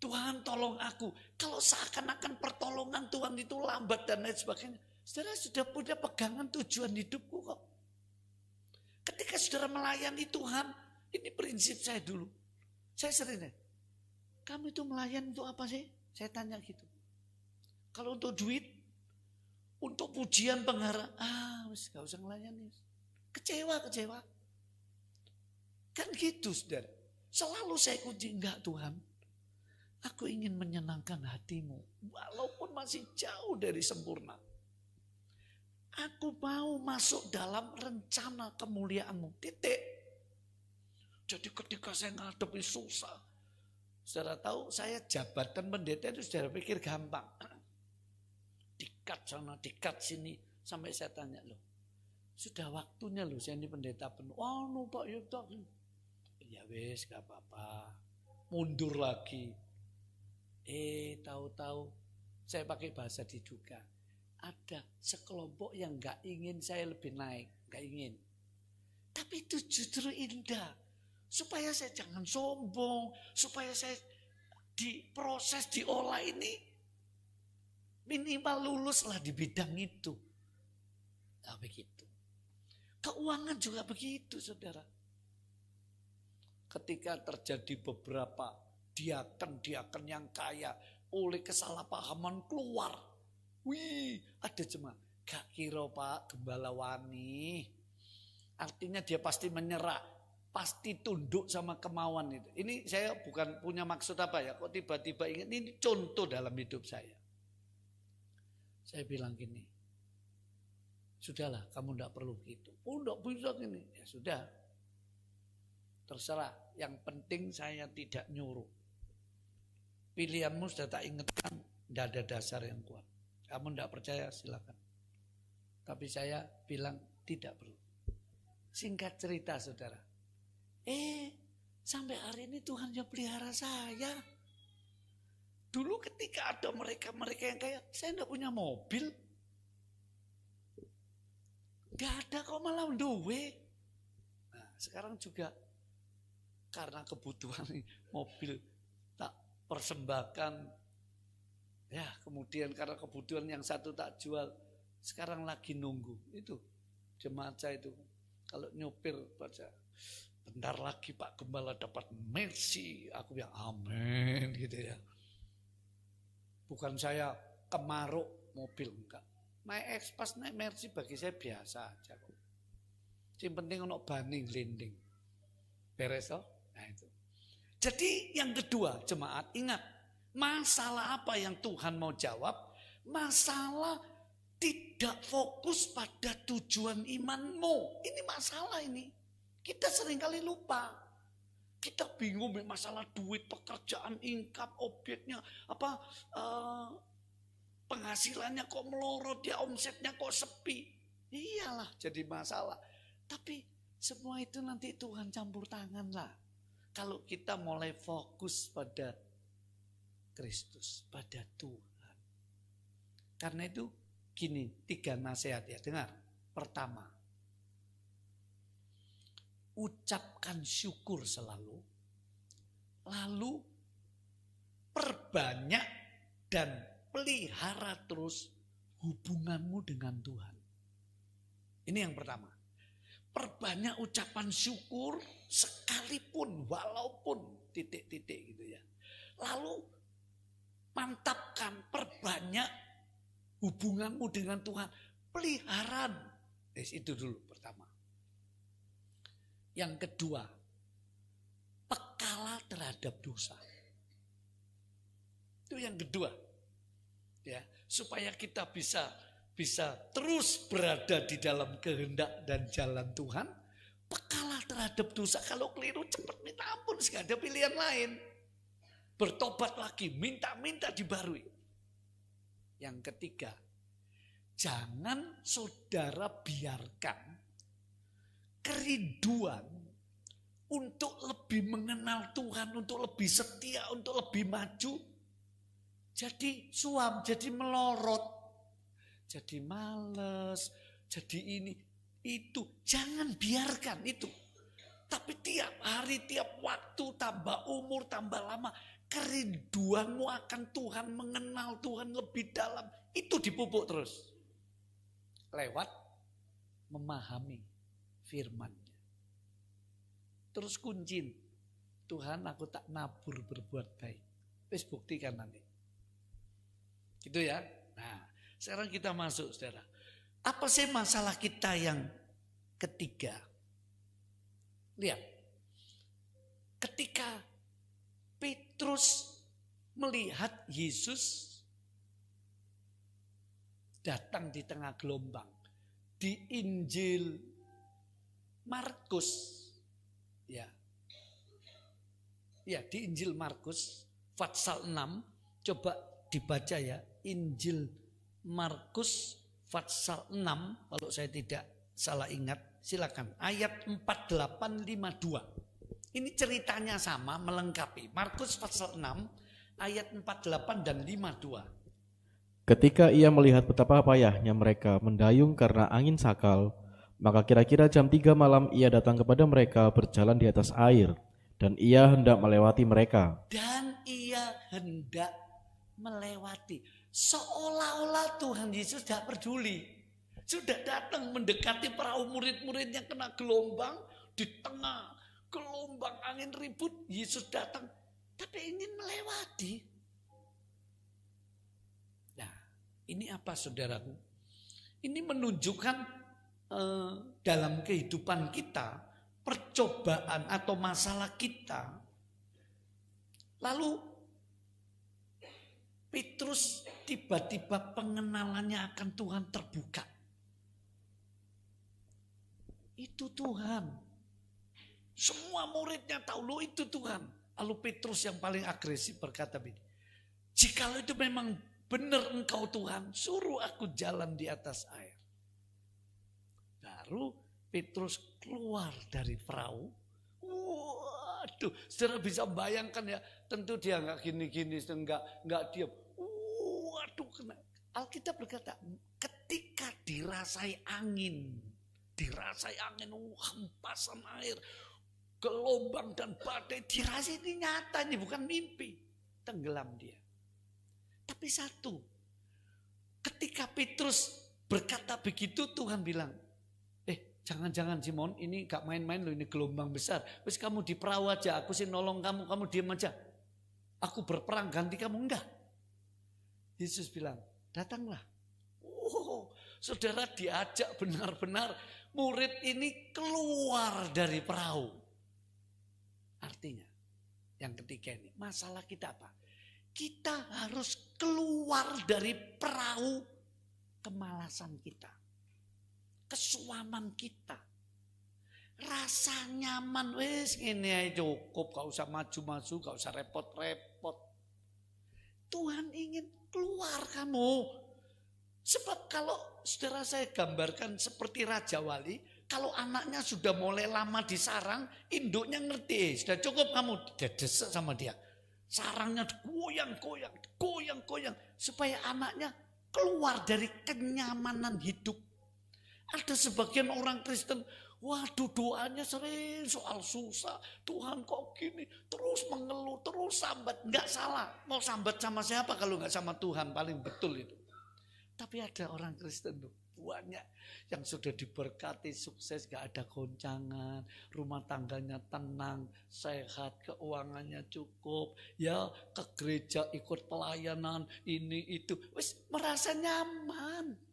Tuhan tolong aku. Kalau seakan-akan pertolongan Tuhan itu lambat dan lain sebagainya. Saudara sudah punya pegangan tujuan hidupku kok. Ketika saudara melayani Tuhan, ini prinsip saya dulu. Saya sering deh, kamu itu melayani untuk apa sih? Saya tanya gitu. Kalau untuk duit, untuk pujian penghara, gak usah melayani. Kecewa. Kan gitu saudara. Selalu saya kunci, enggak Tuhan. Aku ingin menyenangkan hatimu. Walaupun masih jauh dari sempurna. Aku mau masuk dalam rencana kemuliaanmu. Titik. Jadi ketika saya ngadepi susah. Saudara tahu saya jabatan pendeta itu saudara pikir gampang. Dikat sana, dikat sini. Sampai saya tanya loh. Sudah waktunya loh saya ini pendeta penuh. Oh no Pak Yudhak. Ya wes gak apa-apa. Mundur lagi. Tahu-tahu saya pakai bahasa diduga. Ada sekelompok yang gak ingin saya lebih naik. Gak ingin. Tapi itu justru indah. Supaya saya jangan sombong. Supaya saya diproses, diolah ini. Minimal luluslah di bidang itu. Nah begitu. Keuangan juga begitu saudara. Ketika terjadi beberapa diaken yang kaya. Oleh kesalahpahaman keluar. Wih, ada jemaat. Gak kira Pak, gembala wani. Artinya dia pasti menyerah. Pasti tunduk sama kemauan itu. Ini saya bukan punya maksud apa ya. Kok tiba-tiba ingat. Ini contoh dalam hidup saya. Saya bilang gini. Sudahlah, kamu tidak perlu gitu. Oh, tidak bisa gini. Ya sudah. Terserah. Yang penting saya tidak nyuruh. Pilihanmu sudah tak ingatkan. Tidak ada dasar yang kuat. Kamu tidak percaya silakan. Tapi saya bilang tidak perlu. Singkat cerita saudara. Sampai hari ini Tuhan yang pelihara saya. Dulu ketika ada mereka yang kayak saya tidak punya mobil. Gak ada kok malah duwe. Nah sekarang juga karena kebutuhan mobil tak persembahkan. Ya kemudian karena kebutuhan yang satu tak jual. Sekarang lagi nunggu. Itu jemaat saya itu. Kalau nyopir baca. Bentar lagi Pak Gembala dapat Mercy. Aku bilang amin gitu ya. Bukan saya kemaruk mobil enggak. Naik Express, naik Mercy bagi saya biasa aja kok. Yang penting untuk banding, linding. Beres toh? Nah itu. Jadi yang kedua jemaat ingat. Masalah apa yang Tuhan mau jawab? Masalah tidak fokus pada tujuan imanmu. Ini masalah ini. Kita seringkali lupa. Kita bingung masalah duit, pekerjaan, income, objeknya. Penghasilannya kok melorot, ya omsetnya kok sepi. Iyalah jadi masalah. Tapi semua itu nanti Tuhan campur tangan lah. Kalau kita mulai fokus pada Kristus, pada Tuhan. Karena itu gini, 3 nasihat ya, dengar. Pertama, ucapkan syukur selalu. Lalu perbanyak dan pelihara terus hubunganmu dengan Tuhan. Ini yang pertama. Perbanyak ucapan syukur sekalipun, walaupun titik-titik gitu ya. Lalu mantapkan, perbanyak hubunganmu dengan Tuhan. Peliharaan. Itu dulu pertama. Yang kedua, pekala terhadap dosa. Itu yang kedua. Ya, supaya kita bisa terus berada di dalam kehendak dan jalan Tuhan, pekala terhadap dosa. Kalau keliru cepat minta ampun, gak ada pilihan lain. bertobat lagi, minta dibarui. Yang ketiga, jangan saudara biarkan kerinduan untuk lebih mengenal Tuhan, untuk lebih setia, untuk lebih maju, jadi suam, jadi melorot, jadi males, jadi ini, itu. Jangan biarkan itu. Tapi tiap hari, tiap waktu, tambah umur, tambah lama, kerinduanmu akan Tuhan, mengenal Tuhan lebih dalam, itu dipupuk terus. Lewat memahami firman-Nya. Terus kuncin, Tuhan aku tak nabur berbuat baik. Wis buktikan nanti. Gitu ya. Nah, sekarang kita masuk saudara. Apa sih masalah kita yang ketiga? Lihat. Ketika Petrus melihat Yesus datang di tengah gelombang. Di Injil Markus. Ya, di Injil Markus pasal 6, coba dibaca ya, Injil Markus pasal 6, kalau saya tidak salah ingat, silakan. Ayat 4852. Ini ceritanya sama, melengkapi. Markus pasal 6, ayat 48 dan 52. Ketika ia melihat betapa payahnya mereka mendayung karena angin sakal, maka kira-kira jam 3 malam ia datang kepada mereka berjalan di atas air, dan ia hendak melewati mereka. Dan ia hendak melewati. Seolah-olah Tuhan Yesus tidak peduli. Sudah datang mendekati perahu murid-muridnya kena gelombang. Di tengah gelombang angin ribut, Yesus datang. Tapi ingin melewati. Nah, ini apa saudaraku? Ini menunjukkan dalam kehidupan kita, percobaan atau masalah kita, lalu Petrus tiba-tiba pengenalannya akan Tuhan terbuka. Itu Tuhan. Semua muridnya tahu, loh itu Tuhan. Lalu Petrus yang paling agresif berkata begini, jikalau itu memang benar engkau Tuhan, suruh aku jalan di atas air. Baru Petrus keluar dari perahu. Waduh, saudara bisa bayangkan ya, tentu dia nggak gini-gini, nggak diam. Waduh, Alkitab berkata, ketika dirasai angin, hempasan air, gelombang dan badai, dirasai, ini nyata, ini bukan mimpi. Tenggelam dia. Tapi satu, ketika Petrus berkata begitu, Tuhan bilang, jangan-jangan Simon, ini gak main-main loh, ini gelombang besar. Terus kamu di perahu aja, aku sih nolong kamu diam aja. Aku berperang ganti kamu, enggak. Yesus bilang, datanglah. Saudara diajak benar-benar murid ini keluar dari perahu. Artinya, yang ketiga ini, masalah kita apa? Kita harus keluar dari perahu kemalasan kita. Kesuaman kita, rasa nyaman, wes ini aja cukup, gak usah maju-maju, gak usah repot-repot. Tuhan ingin keluar kamu. Sebab kalau saudara saya gambarkan seperti Raja Wali, kalau anaknya sudah mulai lama di sarang, induknya ngerti, sudah cukup kamu, dia desek sama dia. Sarangnya goyang-goyang, supaya anaknya keluar dari kenyamanan hidup. Ada sebagian orang Kristen, waduh doanya sering soal susah. Tuhan kok gini, terus mengeluh, terus sambat. Enggak salah, mau sambat sama siapa kalau enggak sama Tuhan, paling betul itu. Tapi ada orang Kristen tuh, banyak yang sudah diberkati, sukses, gak ada goncangan, rumah tangganya tenang, sehat, keuangannya cukup, ya ke gereja ikut pelayanan, ini itu, wis merasa nyaman.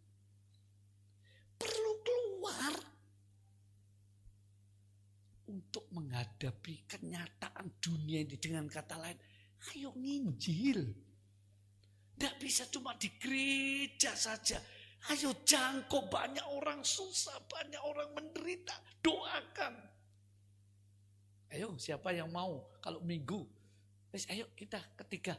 Perlu keluar untuk menghadapi kenyataan dunia ini. Dengan kata lain, ayo nginjil. Tidak bisa cuma di gereja saja. Ayo jangkau, banyak orang susah, banyak orang menderita. Doakan. Ayo siapa yang mau kalau minggu, Wis ayo kita tiga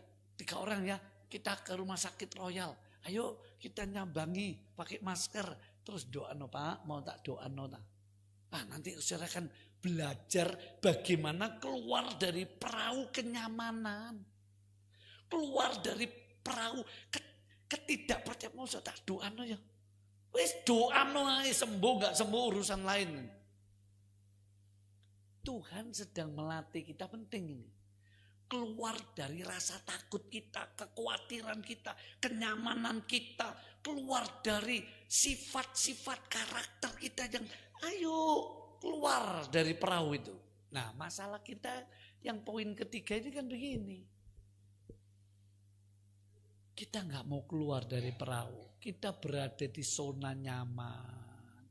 orang ya, kita ke rumah sakit Royal. Ayo kita nyambangi pakai masker. Terus doa no Pak, mau tak doa no tak? Nanti saudara akan belajar bagaimana keluar dari perahu kenyamanan. Keluar dari perahu ketidakpercayaan. Mau tak doa no ya? Wis doa no, sembuh gak sembuh urusan lain. Tuhan sedang melatih kita, penting ini. Keluar dari rasa takut kita, kekhawatiran kita, kenyamanan kita. Keluar dari sifat-sifat karakter kita yang ayo keluar dari perahu itu. Nah, masalah kita yang poin ketiga ini kan begini. Kita nggak mau keluar dari perahu. Kita berada di zona nyaman.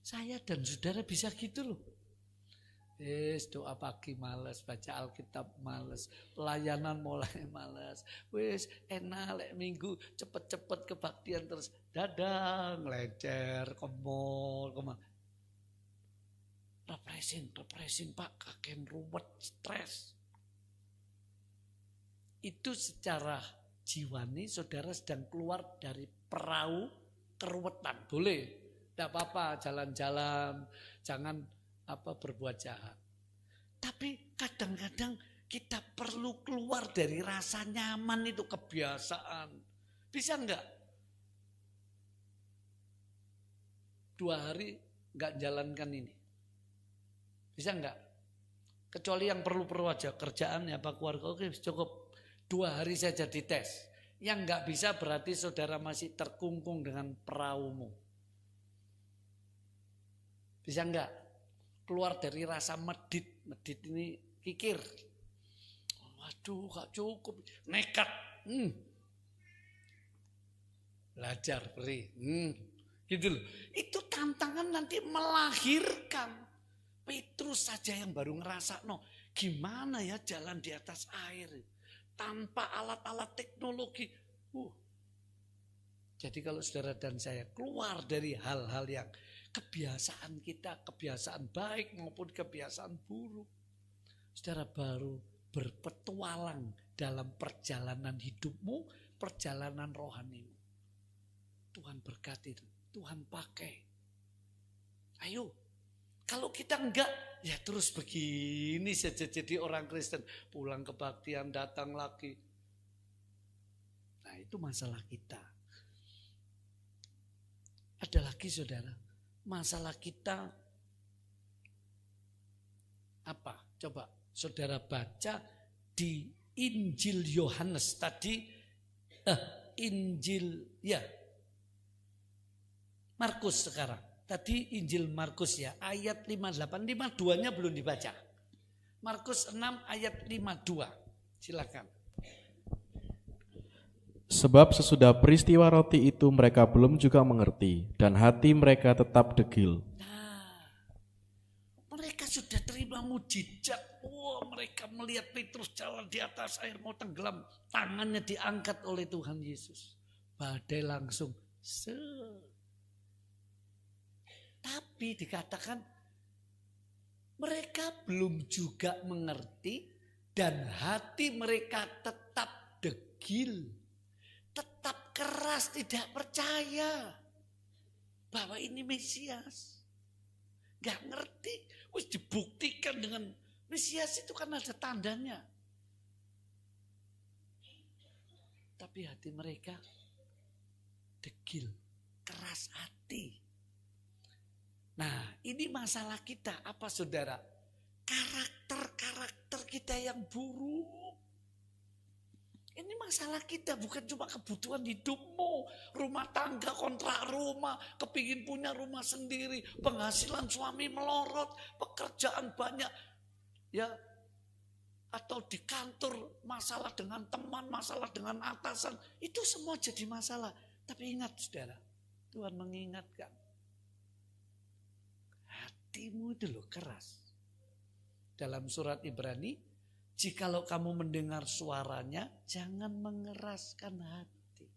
Saya dan saudara bisa gitu loh. Wis doa pagi males, baca Alkitab males, pelayanan mulai males. Wis enak lek minggu cepet-cepet kebaktian terus dadang, lecer, kemol. Refreshing Pak, kakek ruwet, stres. Itu secara jiwani saudara sedang keluar dari perahu keruwetan. Boleh, tidak apa-apa jalan-jalan, jangan berbuat jahat. Tapi kadang-kadang kita perlu keluar dari rasa nyaman itu, kebiasaan. Bisa enggak? 2 hari enggak jalankan ini. Bisa enggak? Kecuali yang perlu aja, kerjaan apa keluarga, oke cukup. 2 hari saja dites. Yang enggak bisa berarti saudara masih terkungkung dengan perahumu. Bisa enggak? Keluar dari rasa medit ini kikir. Waduh, gak cukup. Nekat. Belajar, beri. Gitu loh. Itu tantangan nanti melahirkan. Petrus saja yang baru ngerasa, gimana ya jalan di atas air. Tanpa alat-alat teknologi. Jadi kalau saudara dan saya keluar dari hal-hal yang kebiasaan kita, kebiasaan baik maupun kebiasaan buruk. Saudara baru berpetualang dalam perjalanan hidupmu, perjalanan rohanimu. Tuhan berkati itu, Tuhan pakai. Ayo, kalau kita enggak, ya terus begini saja jadi orang Kristen. Pulang kebaktian, datang lagi. Nah itu masalah kita. Ada lagi saudara, masalah kita apa? Coba saudara baca di Injil Yohanes tadi, Markus sekarang. Tadi Injil Markus ya, ayat 58, 52-nya belum dibaca. Markus 6 ayat 52. Silakan. Sebab sesudah peristiwa roti itu mereka belum juga mengerti, dan hati mereka tetap degil. Nah, mereka sudah terima mujizat. Mereka melihat Petrus jalan di atas air mau tenggelam. Tangannya diangkat oleh Tuhan Yesus. Badai langsung. Tapi dikatakan mereka belum juga mengerti dan hati mereka tetap degil. Tetap keras, tidak percaya bahwa ini Mesias. Gak ngerti, wis dibuktikan dengan Mesias itu kan ada tandanya. Tapi hati mereka degil, keras hati. Nah ini masalah kita, apa saudara? Karakter kita yang buruk. Ini masalah kita, bukan cuma kebutuhan hidupmu. Rumah tangga, kontrak rumah, kepingin punya rumah sendiri, penghasilan suami melorot, pekerjaan banyak. Ya, atau di kantor, masalah dengan teman, masalah dengan atasan. Itu semua jadi masalah. Tapi ingat saudara, Tuhan mengingatkan. Hatimu itu loh keras. Dalam surat Ibrani, jikalau kamu mendengar suaranya, jangan mengeraskan hati.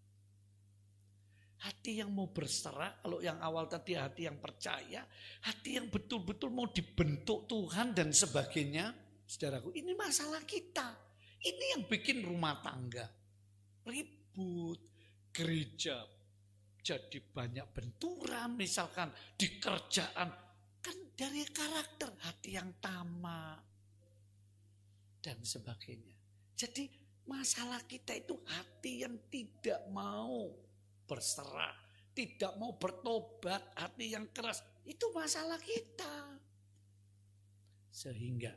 Hati yang mau berserah, kalau yang awal tadi hati yang percaya, hati yang betul-betul mau dibentuk Tuhan dan sebagainya. saudaraku, ini masalah kita. Ini yang bikin rumah tangga ribut, gereja jadi banyak benturan, misalkan di kerjaan, kan dari karakter, hati yang tamak dan sebagainya. Jadi masalah kita itu hati yang tidak mau berserah, tidak mau bertobat, hati yang keras, itu masalah kita. Sehingga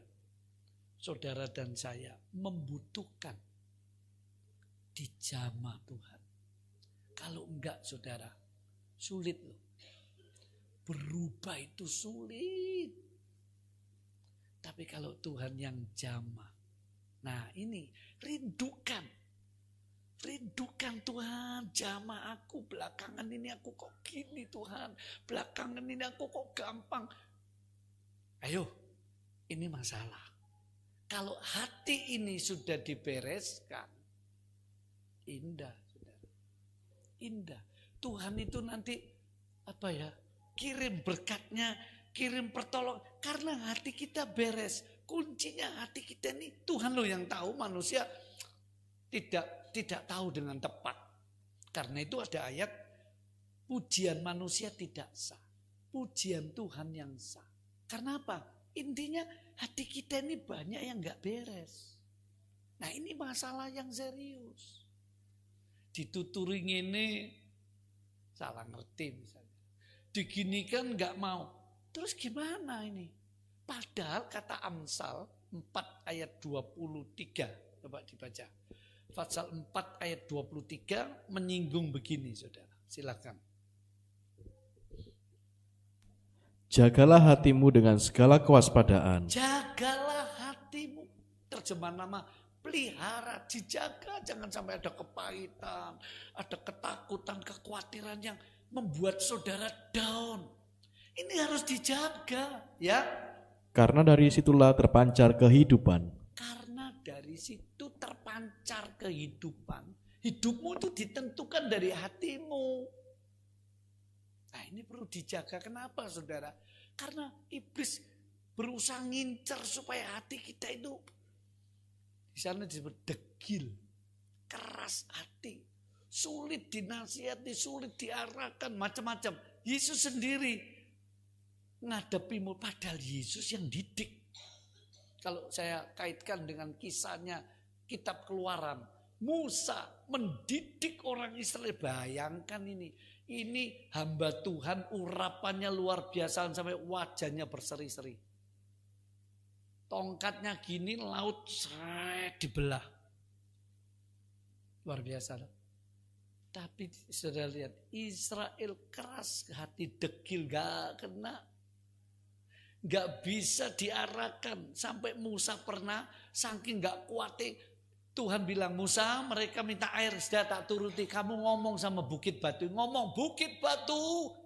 saudara dan saya membutuhkan dijamah Tuhan. Kalau enggak saudara, sulit loh. Berubah itu sulit. Tapi kalau Tuhan yang jamah. Nah ini rindukan. Rindukan Tuhan, jamah aku. Belakangan ini aku kok gini Tuhan. Belakangan ini aku kok gampang. Ayo, ini masalah. Kalau hati ini sudah dibereskan, indah, saudara. Indah. Tuhan itu nanti kirim berkatnya, kirim pertolongan. Karena hati kita beres. Kuncinya hati kita ini Tuhan loh yang tahu, manusia tidak tahu dengan tepat. Karena itu ada ayat, pujian manusia tidak sah. Pujian Tuhan yang sah. Karena apa? Intinya hati kita ini banyak yang gak beres. Nah ini masalah yang serius. Dituturi ini salah ngerti misalnya. Diginikan gak mau. Terus gimana ini? Padahal kata Amsal 4 ayat 23. Coba dibaca. Pasal 4 ayat 23 menyinggung begini saudara. Silakan. Jagalah hatimu dengan segala kewaspadaan. Jagalah hatimu. Terjemahan nama, pelihara, dijaga. Jangan sampai ada kepahitan, ada ketakutan, kekhawatiran yang membuat saudara down. Ini harus dijaga, ya. Karena dari situlah terpancar kehidupan. Karena dari situ terpancar kehidupan. Hidupmu itu ditentukan dari hatimu. Nah ini perlu dijaga. Kenapa saudara? Karena iblis berusaha ngincar supaya hati kita itu di sana disebut degil, keras hati, sulit dinasihati, sulit diarahkan, macam-macam. Yesus sendiri ngadapimu, padahal Yesus yang didik. Kalau saya kaitkan dengan kisahnya kitab Keluaran, Musa mendidik orang Israel. Bayangkan ini hamba Tuhan, urapannya luar biasa sampai wajahnya berseri-seri. Tongkatnya gini, laut dibelah. Luar biasa. Tapi saudara lihat, Israel keras hati, degil, gak kena. Gak bisa diarahkan. Sampai Musa pernah, saking gak kuatnya, Tuhan bilang, Musa mereka minta air, sudah tak turuti. Kamu ngomong sama bukit batu. Ngomong, bukit batu,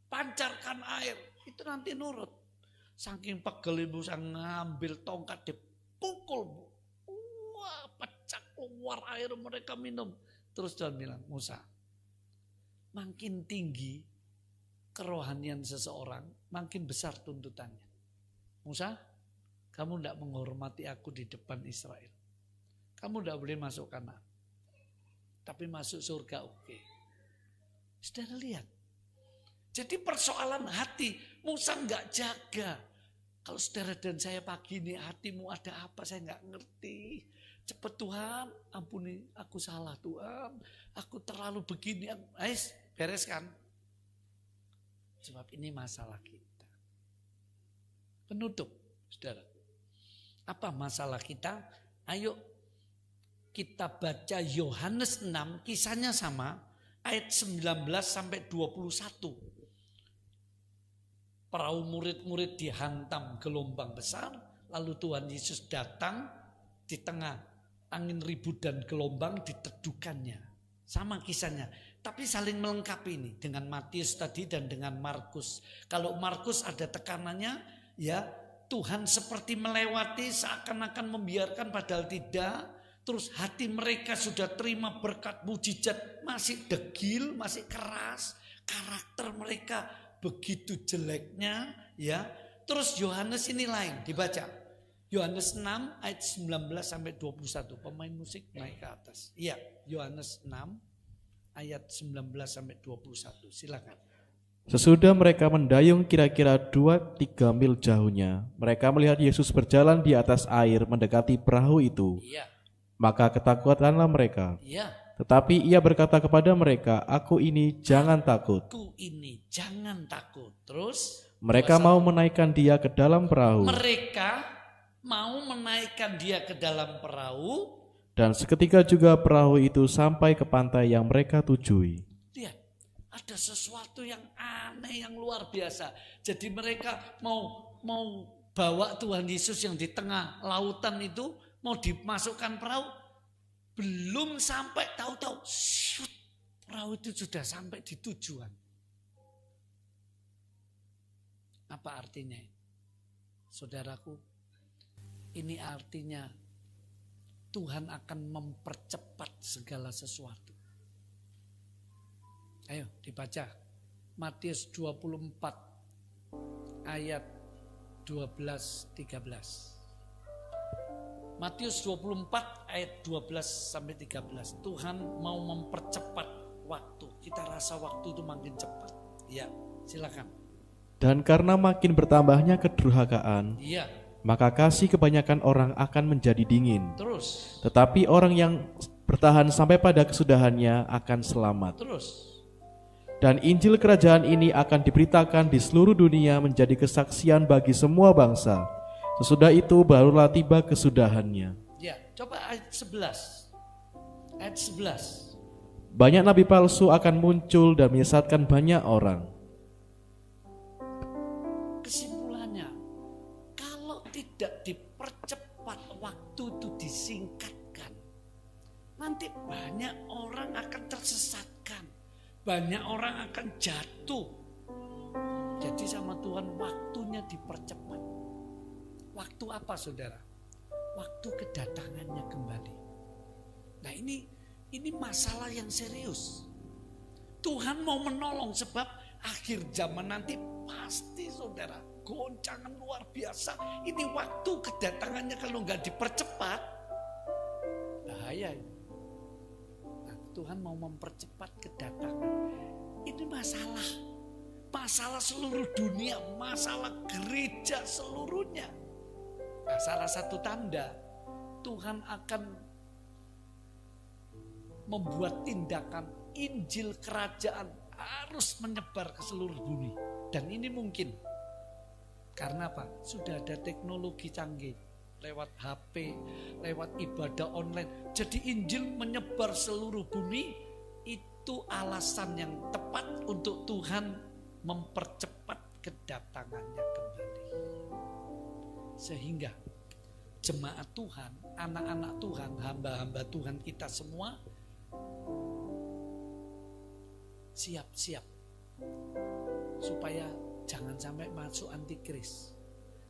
pancarkan air. Itu nanti nurut. Saking pegel Musa ngambil tongkat, dipukul. Wah, pecah keluar air, mereka minum. Terus Tuhan bilang, Musa, makin tinggi kerohanian seseorang, makin besar tuntutannya. Musa, kamu tidak menghormati aku di depan Israel. Kamu tidak boleh masuk kanan. Tapi masuk surga oke. Saudara lihat. Jadi persoalan hati. Musa enggak jaga. Kalau saudara dan saya pagi ini hatimu ada apa saya enggak ngerti. Cepat Tuhan, ampuni aku salah Tuhan. Aku terlalu begini. Ais, bereskan. Sebab ini masalah kita. Penutup, saudara. Apa masalah kita? Ayo kita baca Yohanes 6, kisahnya sama, ayat 19 sampai 21. Perahu murid-murid dihantam gelombang besar, lalu Tuhan Yesus datang di tengah angin ribut dan gelombang diteduhkannya. Sama kisahnya, tapi saling melengkapi ini dengan Matius tadi dan dengan Markus. Kalau Markus ada tekanannya, ya Tuhan seperti melewati seakan-akan membiarkan padahal tidak. Terus hati mereka sudah terima berkat mujizat, masih degil, masih keras, karakter mereka begitu jeleknya, ya. Terus Yohanes ini lain, dibaca. Yohanes 6 ayat 19 sampai 21. Pemain musik naik ke atas. Iya, Yohanes 6 ayat 19 sampai 21. Silakan. Sesudah mereka mendayung kira-kira 2-3 mil jauhnya, mereka melihat Yesus berjalan di atas air mendekati perahu itu. Iya. Maka ketakutanlah mereka. Iya. Tetapi ia berkata kepada mereka, "Aku ini, jangan takut." Aku ini, jangan takut. Terus Mereka mau menaikkan dia ke dalam perahu. mereka mau menaikkan dia ke dalam perahu. Dan seketika juga perahu itu sampai ke pantai yang mereka tujui. Lihat, ada sesuatu yang aneh, yang luar biasa. Jadi mereka mau bawa Tuhan Yesus yang di tengah lautan itu, mau dimasukkan perahu. Belum sampai, tahu-tahu perahu itu sudah sampai di tujuan. Apa artinya? Saudaraku, ini artinya Tuhan akan mempercepat segala sesuatu. Ayo dibaca Matius 24 ayat 12-13. Matius 24 ayat 12 sampai 13. Tuhan mau mempercepat waktu. Kita rasa waktu itu makin cepat. Ya, silakan. Dan karena makin bertambahnya kedurhakaan, Iya. maka kasih kebanyakan orang akan menjadi dingin. Terus. Tetapi orang yang bertahan sampai pada kesudahannya akan selamat. Terus. Dan Injil kerajaan ini akan diberitakan di seluruh dunia menjadi kesaksian bagi semua bangsa. Sesudah itu barulah tiba kesudahannya. Ya, coba ayat 11. Ayat 11. Banyak nabi palsu akan muncul dan menyesatkan banyak orang. Kesimpulannya, kalau tidak dipercepat, waktu itu disingkatkan, nanti banyak orang akan tersesatkan, banyak orang akan jatuh. Jadi sama Tuhan waktunya dipercepat. Waktu apa saudara? Waktu kedatangannya kembali. Nah ini masalah yang serius. Tuhan mau menolong sebab akhir zaman nanti pasti saudara goncangan luar biasa. Ini waktu kedatangannya kalau nggak dipercepat bahaya. Nah, Tuhan mau mempercepat kedatangan. Ini masalah seluruh dunia, masalah gereja seluruhnya. Nah, salah satu tanda Tuhan akan membuat tindakan Injil kerajaan harus menyebar ke seluruh bumi. Dan ini mungkin karena apa? Sudah ada teknologi canggih lewat HP, lewat ibadah online. Jadi Injil menyebar seluruh bumi. Itu alasan yang tepat untuk Tuhan mempercepat kedatangannya kembali. Sehingga jemaat Tuhan, anak-anak Tuhan, hamba-hamba Tuhan kita semua siap-siap supaya jangan sampai masuk antikris.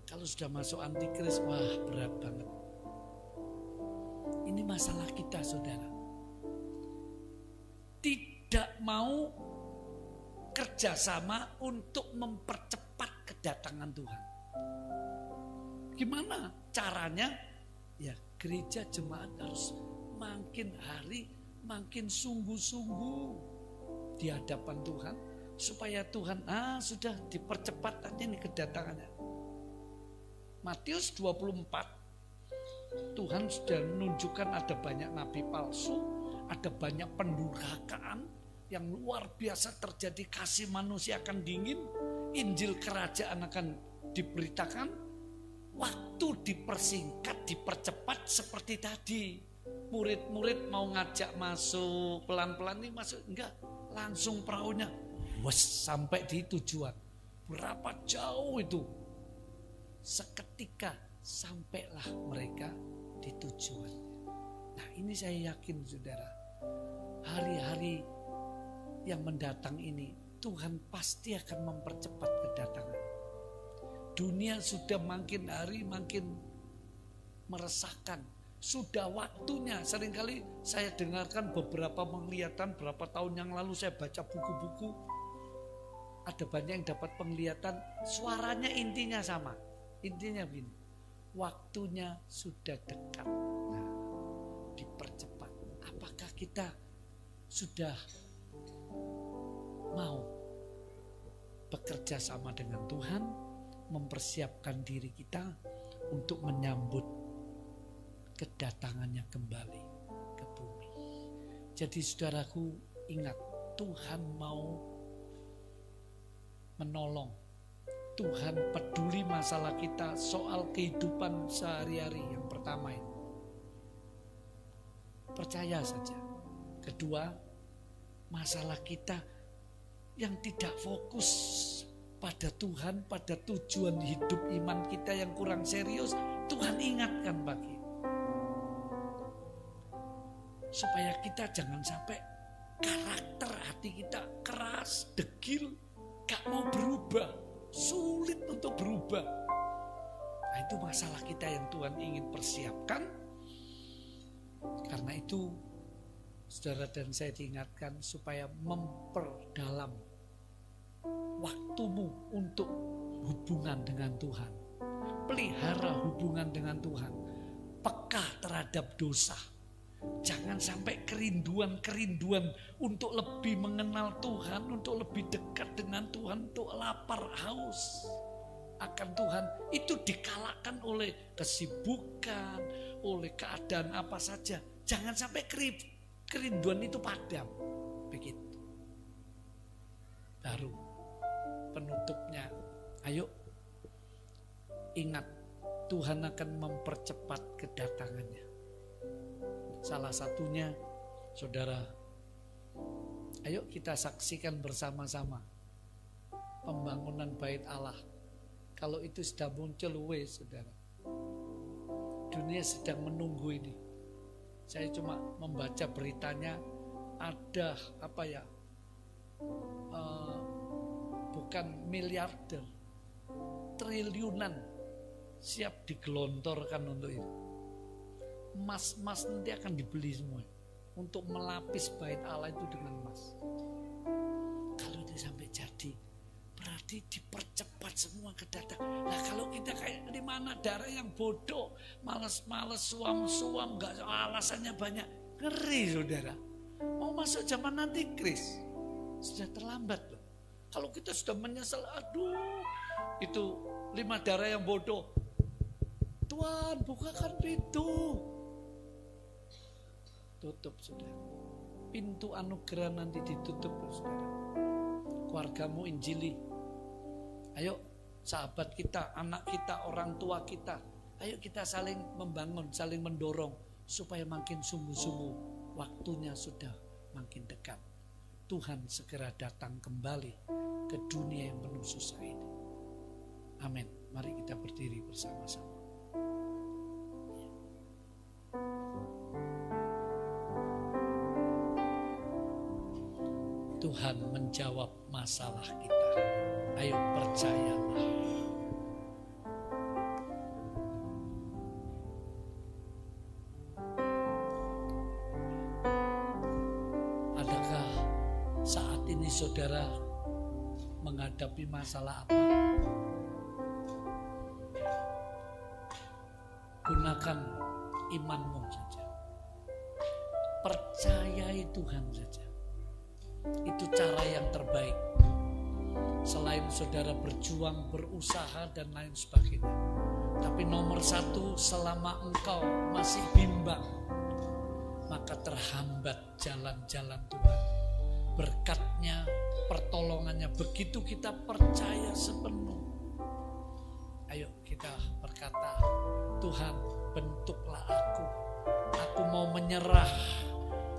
Kalau sudah masuk antikris, wah berat banget. Ini masalah kita saudara. Tidak mau kerjasama untuk mempercepat kedatangan Tuhan. Gimana caranya? Ya gereja jemaat harus makin hari makin sungguh-sungguh di hadapan Tuhan. Supaya Tuhan sudah dipercepat aja nih kedatangannya. Matius 24 Tuhan sudah menunjukkan ada banyak nabi palsu, ada banyak pendurhakaan yang luar biasa terjadi, kasih manusia akan dingin, Injil kerajaan akan diberitakan, waktu dipersingkat, dipercepat seperti tadi. Murid-murid mau ngajak masuk, pelan-pelan nih masuk, enggak, langsung perahunya sampai di tujuan. Berapa jauh itu? Seketika sampailah mereka di tujuan. Nah ini saya yakin saudara, hari-hari yang mendatang ini Tuhan pasti akan mempercepat kedatangan. Dunia sudah makin hari makin meresahkan. Sudah waktunya. Seringkali saya dengarkan beberapa penglihatan berapa tahun yang lalu saya baca buku-buku. Ada banyak yang dapat penglihatan, suaranya intinya sama. Intinya begini, waktunya sudah dekat. Nah, dipercepat. Apakah kita sudah mau bekerja sama dengan Tuhan, mempersiapkan diri kita untuk menyambut kedatangannya kembali ke bumi. Jadi saudaraku, ingat, Tuhan mau menolong. Tuhan peduli masalah kita soal kehidupan sehari-hari. Yang pertama ini, percaya saja. Kedua, masalah kita yang tidak fokus pada Tuhan, pada tujuan hidup iman kita yang kurang serius, Tuhan ingatkan bagi. Supaya kita jangan sampai karakter hati kita keras, degil, gak mau berubah. Sulit untuk berubah. Nah, itu masalah kita yang Tuhan ingin persiapkan. Karena itu saudara dan saya diingatkan supaya memperdalam waktumu untuk hubungan dengan Tuhan. Pelihara hubungan dengan Tuhan. Peka terhadap dosa. Jangan sampai kerinduan-kerinduan untuk lebih mengenal Tuhan, untuk lebih dekat dengan Tuhan, untuk lapar haus akan Tuhan, itu dikalahkan oleh kesibukan, oleh keadaan apa saja. Jangan sampai kerinduan itu padam. Begitu. Baru penutupnya, ayo ingat, Tuhan akan mempercepat kedatangannya. Salah satunya, saudara, ayo kita saksikan bersama-sama pembangunan bait Allah. Kalau itu sudah muncul, saudara, dunia sedang menunggu ini. Saya cuma membaca beritanya, ada bukan miliarder, triliunan siap digelontorkan untuk itu. Emas nanti akan dibeli semua untuk melapis bait Allah itu dengan emas. Kalau itu sampai jadi, berarti dipercepat semua kedatangan. Nah, kalau kita kayak di mana darah yang bodoh, malas-malas, suam-suam, nggak alasannya banyak, ngeri saudara. Mau masuk zaman antikris, sudah terlambat loh. Kalau kita sudah menyesal, aduh, itu 5 darah yang bodoh. Tuhan, bukakan pintu. Tutup sudah. Pintu anugerah nanti ditutup saudara. Keluargamu injili. Ayo sahabat kita, anak kita, orang tua kita. Ayo kita saling membangun, saling mendorong. Supaya makin sungguh-sungguh. Waktunya sudah makin dekat. Tuhan segera datang kembali ke dunia yang penuh susah ini. Amin. Mari kita berdiri bersama-sama. Tuhan menjawab masalah kita. Ayo percayalah. Adakah saat ini saudara menghadapi masalah apa? Gunakan imanmu saja. Percayai Tuhan saja. Itu cara yang terbaik. Selain saudara berjuang, berusaha dan lain sebagainya. Tapi nomor 1, selama engkau masih bimbang, maka terhambat jalan-jalan Tuhan. Berkatnya, pertolongannya, begitu kita percaya sepenuh. Ayo kita berkata, Tuhan, bentuklah aku. Aku mau menyerah.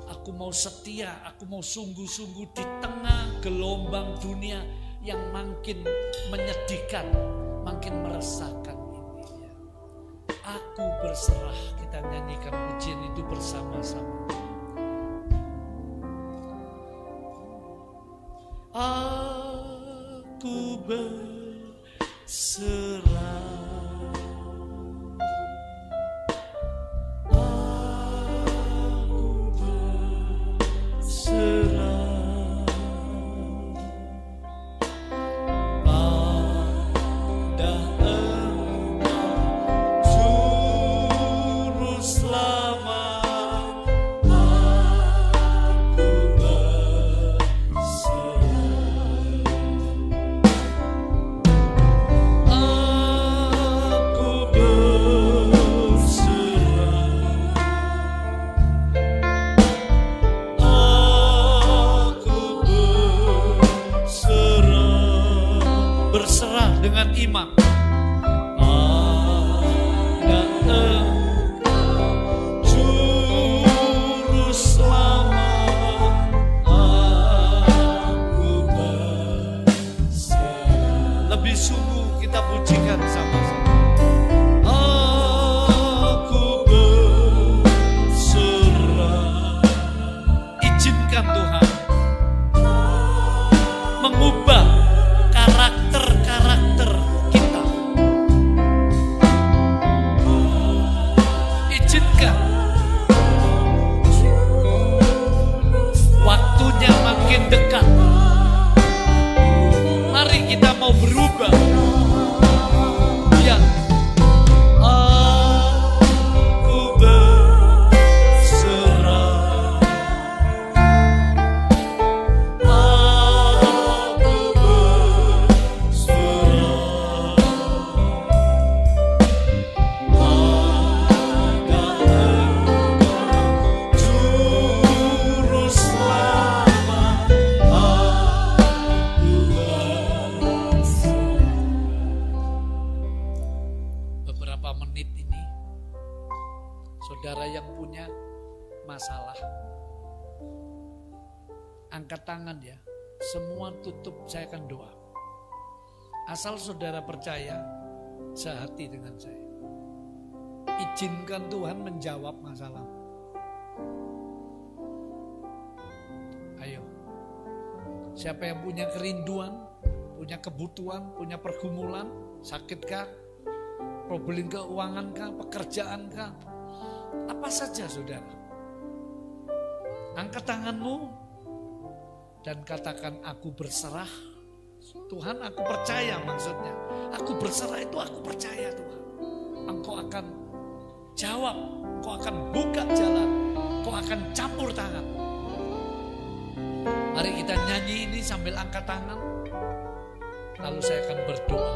Aku mau setia, aku mau sungguh-sungguh di tengah gelombang dunia yang makin menyedihkan, makin meresahkan ini. Aku berserah, kita nyanyikan pujian itu bersama-sama. Aku berserah. Tuhan berserah dengan iman. Ada Engkau Juru Selamat, aku berserah. Lebih sungguh kita pujikan sama-sama. Aku berserah. Izinkan Tuhan mengubah karakter-karakter kita. Izinkan waktunya makin dekat. Mari kita mau berubah. Ya, aku berserah. Aku berserah. Ada Engkau Juru Selamat, aku berserah. Beberapa menit ini, saudara yang punya masalah, angkat tangan ya. Semua tutup, saya akan doa. Asal saudara percaya, sehati dengan saya. Izinkan Tuhan menjawab masalah. Ayo. Siapa yang punya kerinduan, punya kebutuhan, punya pergumulan, sakitkah, problem keuangan kah, pekerjaan kah, apa saja saudara. Angkat tanganmu dan katakan, aku berserah. Tuhan, aku percaya, maksudnya aku berserah itu aku percaya Tuhan. Engkau akan jawab, Engkau akan buka jalan, Engkau akan campur tangan. Mari kita nyanyi ini sambil angkat tangan. Lalu saya akan berdoa.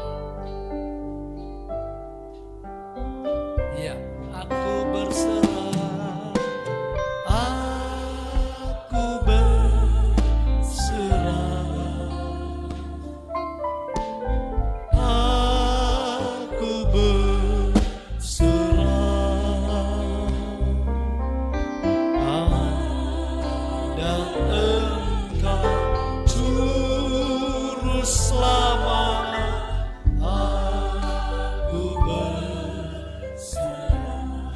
Ya, aku berserah. Aku berserah. Aku berserah. Ada Engkau Juru Selamat, aku berserah.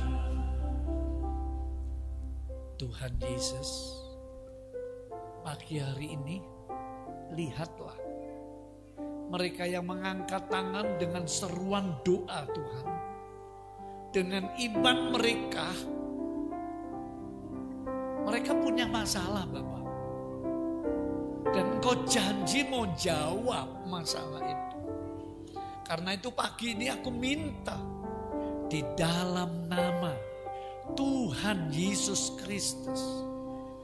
Tuhan Yesus, pagi hari ini lihatlah mereka yang mengangkat tangan dengan seruan doa Tuhan. Dengan iman mereka punya masalah Bapak. Dan Engkau janji mau jawab masalah itu. Karena itu pagi ini aku minta di dalam nama Tuhan Yesus Kristus,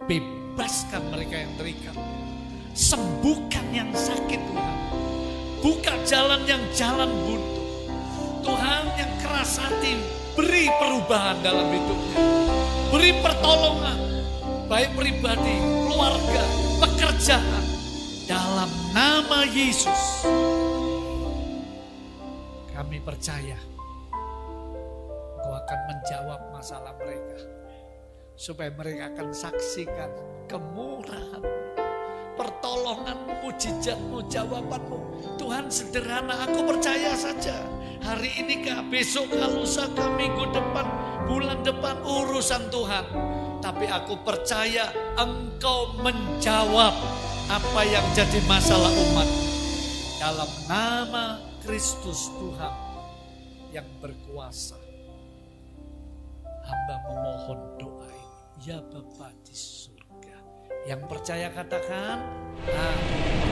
bebaskan mereka yang terikat. Sembuhkan yang sakit Tuhan. Buka jalan yang jalan buntu. Tuhan yang keras hati, beri perubahan dalam hidupnya. Beri pertolongan, baik pribadi, keluarga, pekerjaan. Dalam nama Yesus, kami percaya Engkau akan menjawab masalah mereka. Supaya mereka akan saksikan kemurahan, pertolongan, mujizatmu, jawabanmu. Tuhan sederhana, aku percaya saja. Hari ini kah, besok kah, lusa kah, minggu depan, bulan depan, urusan Tuhan. Tapi aku percaya Engkau menjawab apa yang jadi masalah umat. Dalam nama Kristus Tuhan yang berkuasa, hamba memohon doa ini. Ya Bapa di surga. Yang percaya katakan amin.